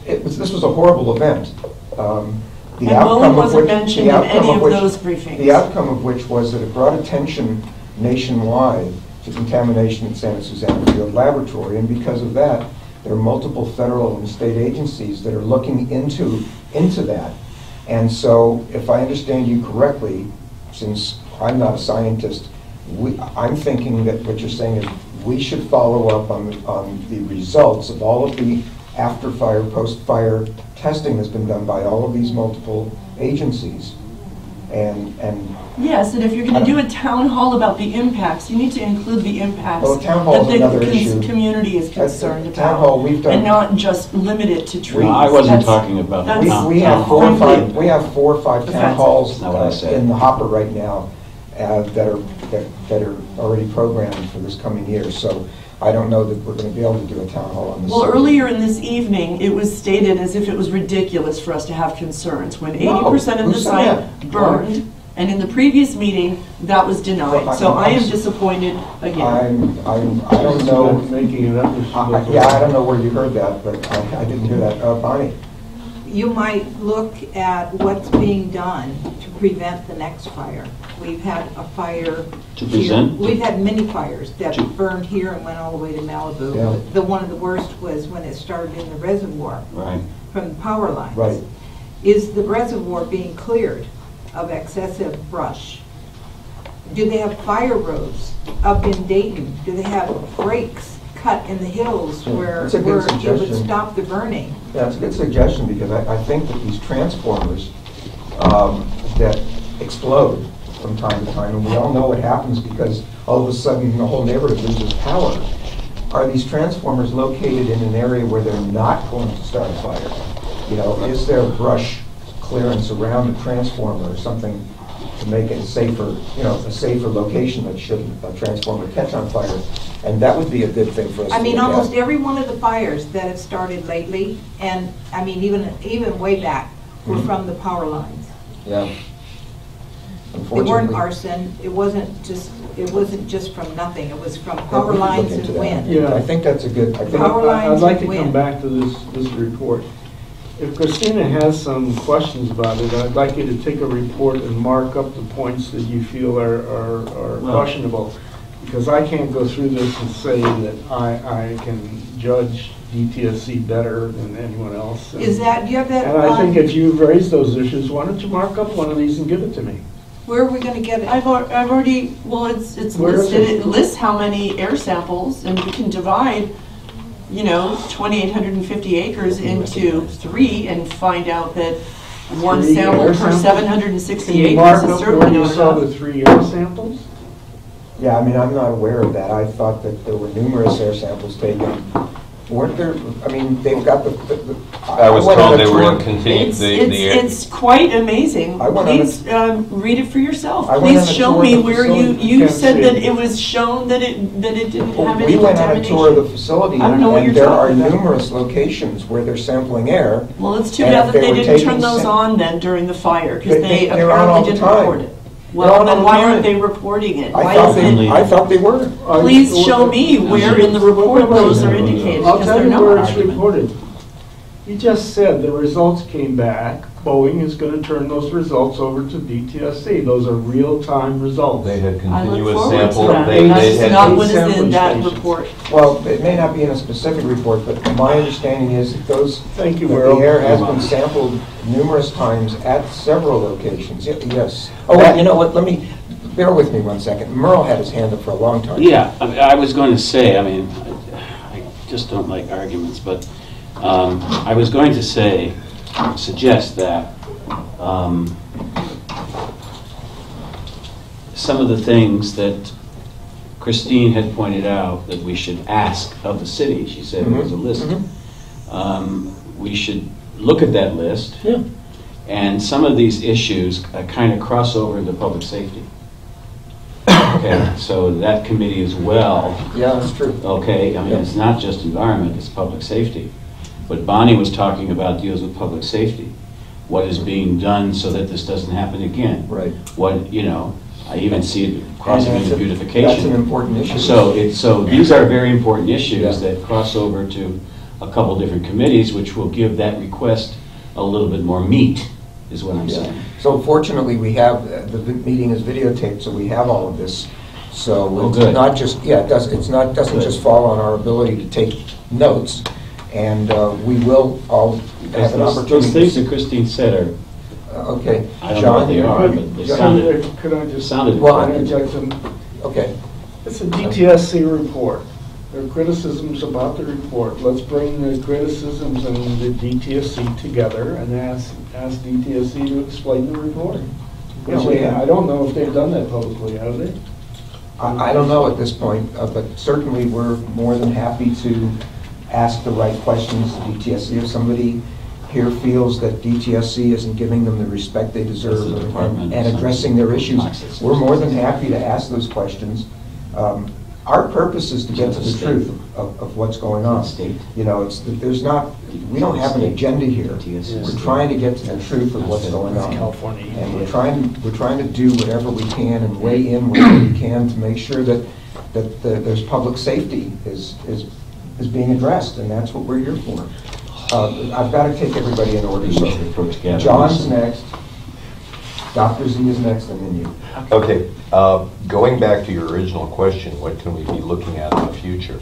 this was a horrible event. The And outcome Bowen of wasn't which- mentioned the in outcome any of which- those briefings. The outcome of which was that it brought attention nationwide to contamination at Santa Susana Field Laboratory, and because of that, there are multiple federal and state agencies that are looking into that. And so, if I understand you correctly, since I'm not a scientist, I'm thinking that what you're saying is we should follow up on the results of all of the after-fire, post-fire testing that's been done by all of these multiple agencies. And Yes, and if you're going to do a town hall about the impacts, you need to include the impacts Well, a town hall that is the another issue. community is concerned At town about, hall, we've done. and not just limit it to trees. No, I wasn't That's- talking about the that's- town. We have town four or hall. five, we have 4 or 5 town Offensive. halls That's not what I said. in the hopper right now that are already programmed for this coming year. So I don't know that we're going to be able to do a town hall on this. Well, subject. earlier in this evening, it was stated as if it was ridiculous for us to have concerns when No, 80% of who the said site that? burned, and in the previous meting, that was denied. Well, So I am I'm- disappointed again. I don't know. Making it up. Yeah, I don't know where you heard that, but I didn't hear that. Bonnie? You might look at what's being done to prevent the next fire. We've had a fire. To here. present? We've had many fires that To- burned here and went all the way to Malibu. Yeah. The one of the worst was when it started in the reservoir Right. from the power lines. Right. Is the reservoir being cleared of excessive brush? Do they have fire roads up in Dayton? Do they have breaks cut in the hills Yeah, where that's a good it would suggestion. stop the burning? Yeah, it's a good suggestion, because I think that these transformers that explode from time to time, and we all know what happens because all of a sudden the whole neighborhood loses power. Are these transformers located in an area where they're not going to start a fire? You know, is there brush clearance around the transformer or something to make it a safer, you know, a safer location that shouldn't a transformer catch on fire? And that would be a good thing for us to I mean, look at. almost every one of the fires that have started lately, and I mean, even way back, were Mhm. from the power lines. Yeah. They weren't Unfortunately, arson, it wasn't just from nothing, it was from we power could look lines into and that. wind. Yeah. I think that's a good, I think, Power lines I'd like to and come wind. back to this report. If Christina has some questions about it, I'd like you to take a report and mark up the points that you feel are questionable. Because I can't go through this and say that I can judge DTSC better than anyone else. Do you have that And I think on, if you've raised those issues, why don't you mark up one of these and give it to me? where are we gonna get it? I've already, well, it's Where is listed, it? it lists how many air samples, and we can divide, 2,850 acres into 3 and find out that one 3 sample air per samples? 760 Can you acres mark is up certainly where you not saw enough. the 3 air samples? yeah, I mean, I'm not aware of that. I thought that there were numerous air samples taken. Weren't there, I mean, they've got the. I was went on told a they were tour- in continue, It's quite amazing. I went on a- Please read it for yourself. I went on Please a show tour me of the where facility. you Can't said see that it. it was shown that it didn't have any We went on a tour of the contamination. facility, I don't know what and you're there are talking about. numerous locations where they're sampling air. Well, it's too And bad if that they they were didn't turn taking those sam- on then during the fire, because they They're on all apparently the didn't time. report it. They're Well, on then all why the aren't time. they reporting it? I Why thought is they, it? I thought they were. Please show me where in the report those are indicated, I'll because tell they're you where not. it's reported. You just said the results came back. Boeing is going to turn those results over to DTSC. Those are real-time results. They had I look continuous forward to sample. that. They That's had not what is sampling in that stations. report. Well, it may not be in a specific report, but my understanding is that Thank you, that Merle. the air has been sampled numerous times at several locations. Yes. Oh, That- you know what, bear with me 1 second. Merle had his hand up for a long time. Yeah, I was going to say, I just don't like arguments, but I was going to suggest that some of the things that Christine had pointed out that we should ask of the city, she said it was a list. We should look at that list. Yeah. And some of these issues kind of cross over into public safety. Okay, so that committee as well, Yeah, that's true. okay, I mean, it's not just environment, it's public safety. What Bonnie was talking about deals with public safety. What is being done so that this doesn't happen again? Right. What, I even see it crossing And into that's beautification. an important issue. So these are very important issues Yeah. that cross over to a couple different committees, which will give that request a little bit more meat, is what I'm Yeah. saying. So fortunately, we have, the meeting is videotaped, so we have all of this. So Oh, it's good. not just, yeah, doesn't Good. just fall on our ability to take notes. And we will all have an Those opportunity. things that Christine said are, Okay. I don't know what they John? are, but they sounded, Could I just sounded Well, interject some? Okay. It's a DTSC report. There are criticisms about the report. Let's bring the criticisms and the DTSC together and ask DTSC to explain the report. Yeah, we have. I don't know if they've done that publicly, have they? I don't know at this point, but certainly we're more than happy to ask the right questions to DTSC. If somebody here feels that DTSC isn't giving them the respect they deserve That's the department. and addressing their issues, we're more than happy to ask those questions. Our purpose is to get to the truth of what's going on. State. You know, we don't have an agenda here. We're trying to get to the truth of what's going on. California. And we're trying to do whatever we can and weigh in wherever we can to make sure that there's public safety is being addressed, and that's what we're here for. I've got to take everybody in order, so John's next, Dr. Z is next, and then you. Okay, going back to your original question, what can we be looking at in the future?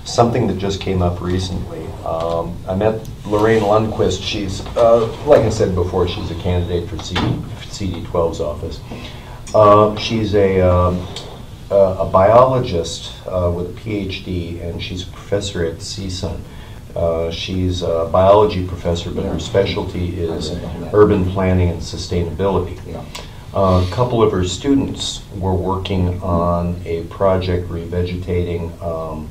Something that just came up recently. I met Lorraine Lundquist. She's, like I said before, she's a candidate for CD12's office. She's a biologist with a PhD, and she's a professor at CSUN. She's a biology professor, but her specialty is urban planning and sustainability. A couple of her students were working on a project revegetating.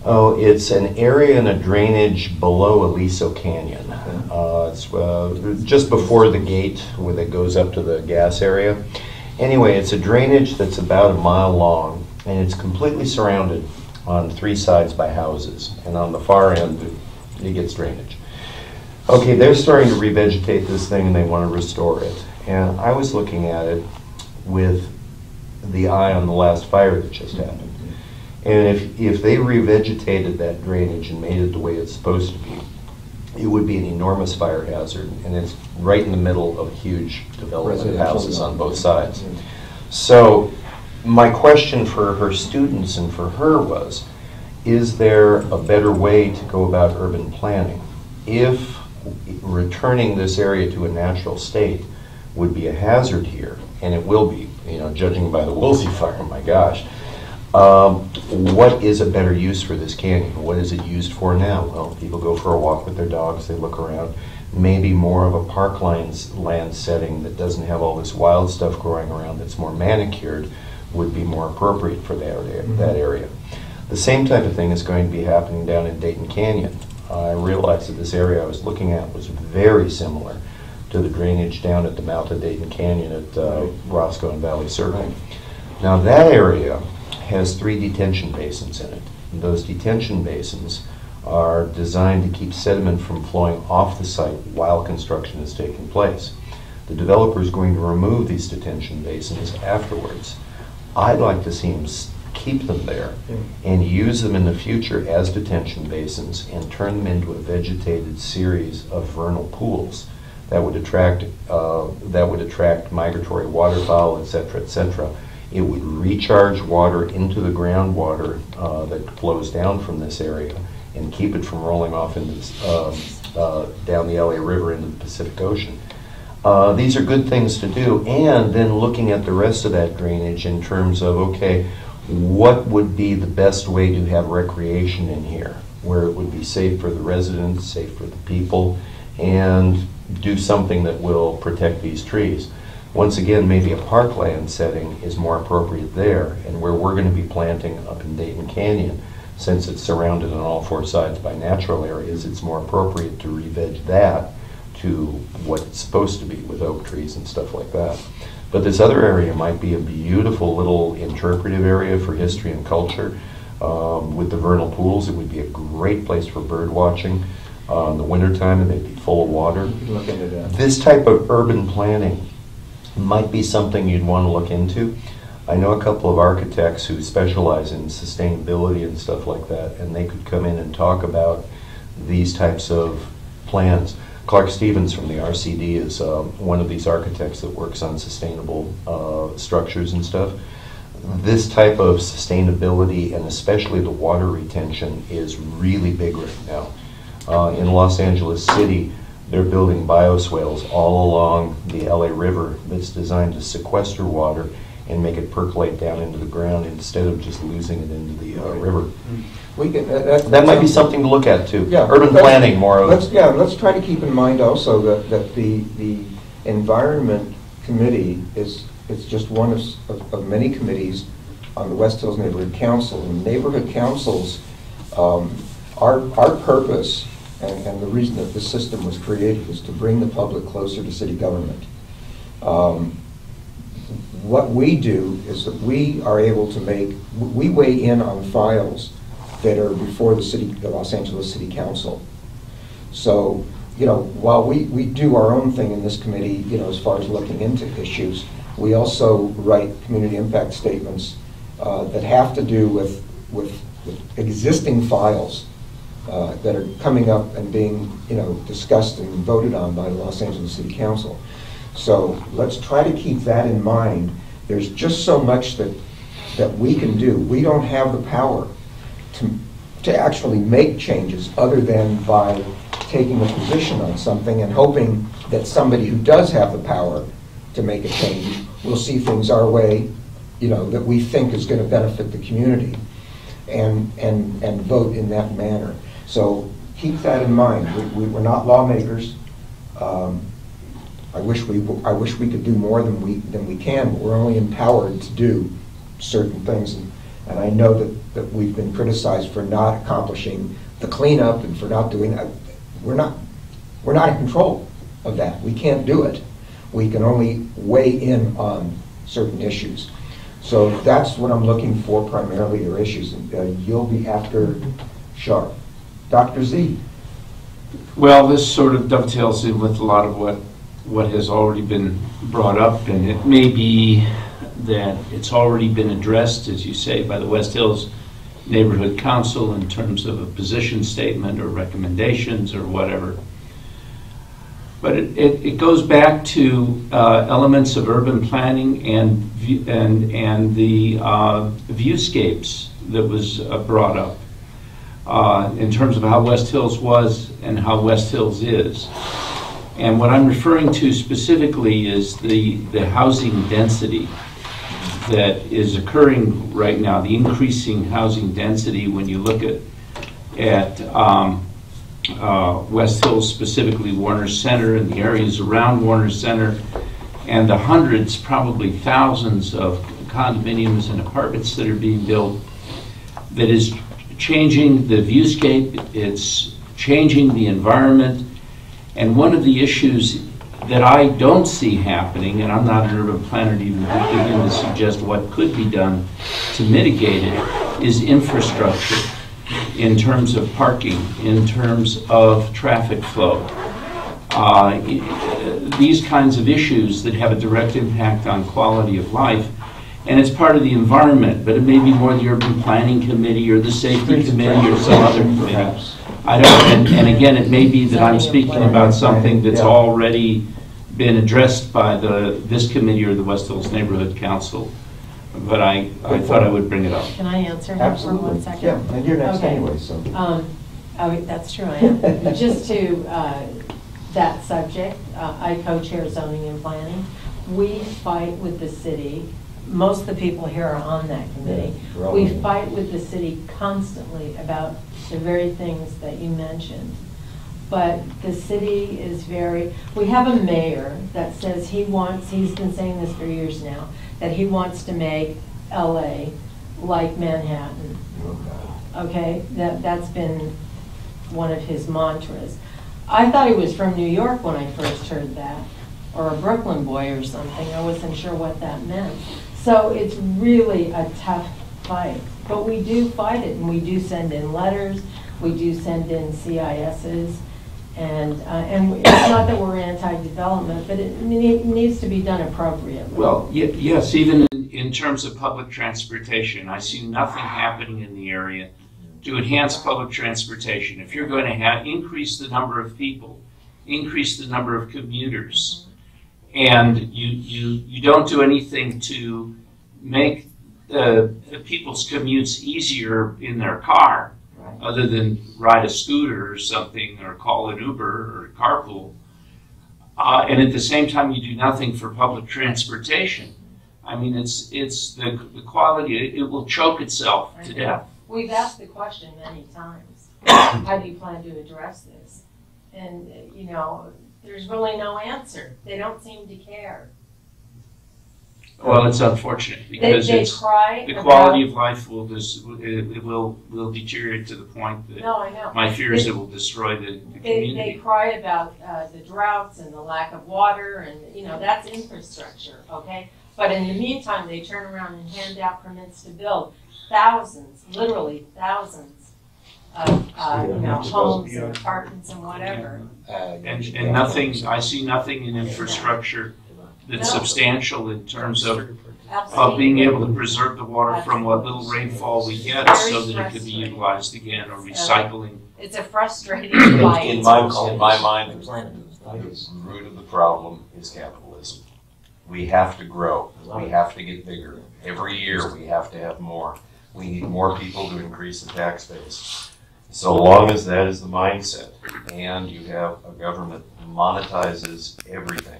It's an area in a drainage below Aliso Canyon. It's just before the gate where it goes up to the gas area. Anyway, it's a drainage that's about a mile long, and it's completely surrounded on 3 sides by houses, and on the far end it gets drainage. Okay, they're starting to revegetate this thing and they want to restore it. And I was looking at it with the eye on the last fire that just happened. And if they revegetated that drainage and made it the way it's supposed to be, it would be an enormous fire hazard, and it's right in the middle of a huge development of houses on both sides. So my question for her students and for her was, is there a better way to go about urban planning? If returning this area to a natural state would be a hazard here, and it will be, judging by the Woolsey fire, my gosh, what is a better use for this canyon? What is it used for now? Well, people go for a walk with their dogs, they look around. Maybe more of a parkland setting that doesn't have all this wild stuff growing around, that's more manicured, would be more appropriate for that area. The same type of thing is going to be happening down in Dayton Canyon. I realized that this area I was looking at was very similar to the drainage down at the mouth of Dayton Canyon at Roscoe and Valley Circle. Now that area has 3 detention basins in it. And those detention basins are designed to keep sediment from flowing off the site while construction is taking place. The developer is going to remove these detention basins afterwards. I'd like to see him keep them there and use them in the future as detention basins and turn them into a vegetated series of vernal pools that would attract migratory waterfowl, etc., etc. It would recharge water into the groundwater that flows down from this area and keep it from rolling off into down the LA River into the Pacific Ocean. These are good things to do, and then looking at the rest of that drainage in terms of, okay, what would be the best way to have recreation in here, where it would be safe for the residents, safe for the people, and do something that will protect these trees. Once again, maybe a parkland setting is more appropriate there, and where we're going to be planting up in Dayton Canyon, since it's surrounded on all 4 sides by natural areas, it's more appropriate to re-veg that to what it's supposed to be with oak trees and stuff like that. But this other area might be a beautiful little interpretive area for history and culture. With the vernal pools, it would be a great place for bird watching. In the wintertime, they'd be full of water. Look into that. This type of urban planning might be something you'd want to look into. I know a couple of architects who specialize in sustainability and stuff like that, and they could come in and talk about these types of plans. Clark Stevens from the RCD is one of these architects that works on sustainable structures and stuff. This type of sustainability, and especially the water retention, is really big right now. In Los Angeles City, they're building bioswales all along the LA River that's designed to sequester water and make it percolate down into the ground instead of just losing it into the river. We can, that might be something to look at too. Yeah, urban planning more of. Let's try to keep in mind also that the Environment Committee is just one of many committees on the West Hills Neighborhood Council. And neighborhood councils, our purpose and the reason that this system was created was to bring the public closer to city government. What we do is that we are able to we weigh in on files that are before the Los Angeles City Council. So, while we do our own thing in this committee, as far as looking into issues, we also write community impact statements that have to do with existing files that are coming up and being, discussed and voted on by the Los Angeles City Council. So let's try to keep that in mind. There's just so much that we can do. We don't have the power to actually make changes other than by taking a position on something and hoping that somebody who does have the power to make a change will see things our way, that we think is going to benefit the community and vote in that manner. So keep that in mind. We're not lawmakers. I wish we could do more than we can, but we're only empowered to do certain things. And I know that we've been criticized for not accomplishing the cleanup and for not doing that. We're not in control of that. We can't do it. We can only weigh in on certain issues. So that's what I'm looking for primarily, are issues. You'll be after Sharp. Dr. Z. Well, this sort of dovetails in with a lot of what what has already been brought up, and it may be that it's already been addressed, as you say, by the West Hills Neighborhood Council in terms of a position statement or recommendations or whatever. But it goes back to elements of urban planning and the viewscapes that was brought up in terms of how West Hills was and how West Hills is. And what I'm referring to specifically is the housing density that is occurring right now, the increasing housing density when you look at West Hills, specifically Warner Center and the areas around Warner Center, and the hundreds, probably thousands of condominiums and apartments that are being built, that is changing the viewscape, it's changing the environment. And one of the issues that I don't see happening, and I'm not an urban planner to even begin to suggest what could be done to mitigate it, is infrastructure in terms of parking, in terms of traffic flow. These kinds of issues that have a direct impact on quality of life. And it's part of the environment, but it may be more the urban planning committee or the safety committee or some other committee. I don't, and again, it may be that I'm speaking about something that's already been addressed by this committee or the West Hills Neighborhood Council, but I thought I would bring it up. Can I answer him for 1 second? Yeah, and you're next Okay. anyway, so. That's true, I am. Just to that subject, I co-chair zoning and planning. We fight with the city. Most of the people here are on that committee. Yeah, we fight with the city constantly about the very things that you mentioned. But the city is we have a mayor that says he's been saying this for years now, that he wants to make LA like Manhattan. Okay, that's been one of his mantras. I thought he was from New York when I first heard that, or a Brooklyn boy or something. I wasn't sure what that meant. So it's really a tough fight, but we do fight it, and we do send in letters, we do send in CISs, and it's not that we're anti-development, but it needs to be done appropriately. Well, yes, even in terms of public transportation, I see nothing happening in the area to enhance public transportation. If you're going to increase the number of people, increase the number of commuters, and you don't do anything to make people's commutes easier in their car, other than ride a scooter or something, or call an Uber or carpool, and at the same time you do nothing for public transportation. I mean, it's the quality, it will choke itself to death. We've asked the question many times, how do you plan to address this? And, there's really no answer. They don't seem to care. Well, it's unfortunate because they cry the quality of life will deteriorate to the point that no, I know. my fear is it will destroy the community. They cry about the droughts and the lack of water, and that's infrastructure, okay? But in the meantime, they turn around and hand out permits to build thousands, literally thousands of homes and apartments and whatever. And nothing, I see nothing in infrastructure that's substantial in terms of being able to preserve the water from what little rainfall we get so that it can be utilized again, or recycling. It's a frustrating fight. In my mind, the root of the problem is capitalism. We have to grow. We have to get bigger. Every year we have to have more. We need more people to increase the tax base. So long as that is the mindset, and you have a government that monetizes everything,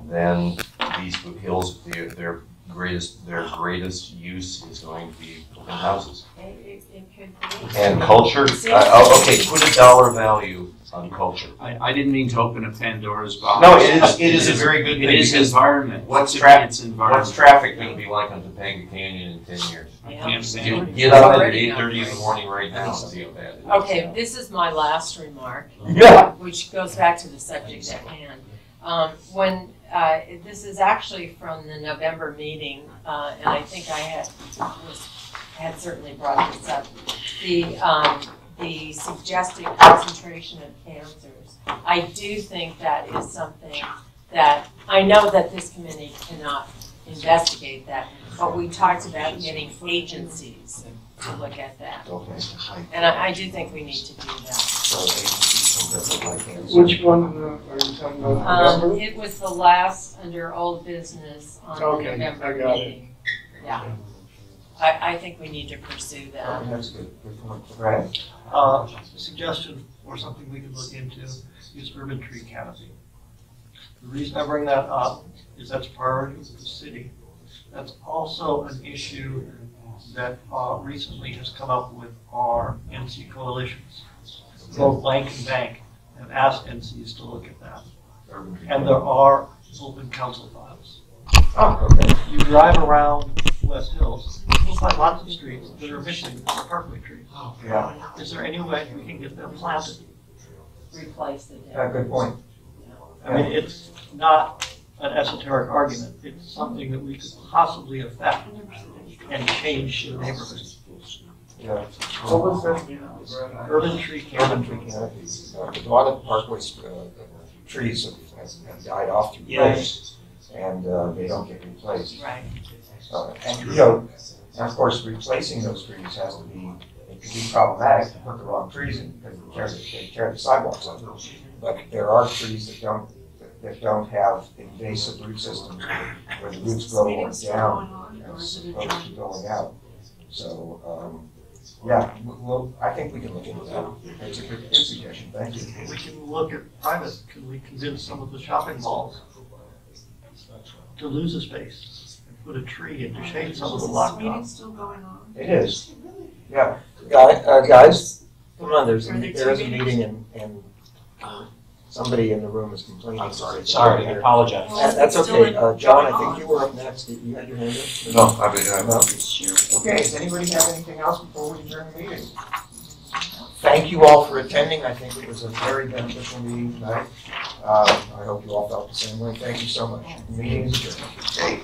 then these hills, their greatest use is going to be open houses. It could be. And culture, okay, put a dollar value on culture. I didn't mean to open a Pandora's box. No, it is a very good thing. It is environment. What's environment? traffic going to be like on Topanga Canyon in 10 years? I can't stand it. Get up at 8:30 in the morning right now and see how bad it is. Okay, this is my last remark, which goes back to the subject at hand. This is actually from the November meeting, and I think I had certainly brought this up. The suggested concentration of cancers. I do think that is something that, I know that this committee cannot investigate that, but we talked about getting agencies to look at that. And I do think we need to do that. Which one are you talking about? November? It was the last under old business on the Okay, November I got it. meeting. Yeah. I think we need to pursue that. That's a good point. Right? Suggestion or something we could look into is urban tree canopy. The reason I bring that up is that's a priority of the city. That's also an issue that recently has come up with our NC coalitions. Both Blank and Bank have asked NCs to look at that. And there are open council files. Oh, okay. You drive around West Hills, you'll find lots of streets that are missing parkway trees. Yeah, Is there any way we can get them planted? Replace it. good point. I mean, it's not an esoteric argument. It's something that we could possibly affect and change the neighborhood. Yeah. What was that? Urban tree Urban canopy. tree canopies. A lot of Parkway trees have died off through the years, and they don't get replaced. Right. And you know, and of course, replacing those trees has to be, it can be problematic to put the wrong trees in because they tear the sidewalks up. But there are trees that don't have invasive root systems where the roots grow down as opposed to going out. So, yeah, I think we can look into that. It's a good suggestion. Thank you. We can look at private, can we convince some of the shopping malls to lose a space and put a tree in to shade some of the blacktop? Still going on? It is. Yeah. Guys, come on, there is a meeting and somebody in the room is complaining. I'm sorry, I apologize. That's okay. John, I think you were up next. You had your hand up? No, I mean, No? Okay, does anybody have anything else before we adjourn the meeting? Thank you all for attending. I think it was a very beneficial meeting tonight. I hope you all felt the same way. Thank you so much. The meeting is adjourned.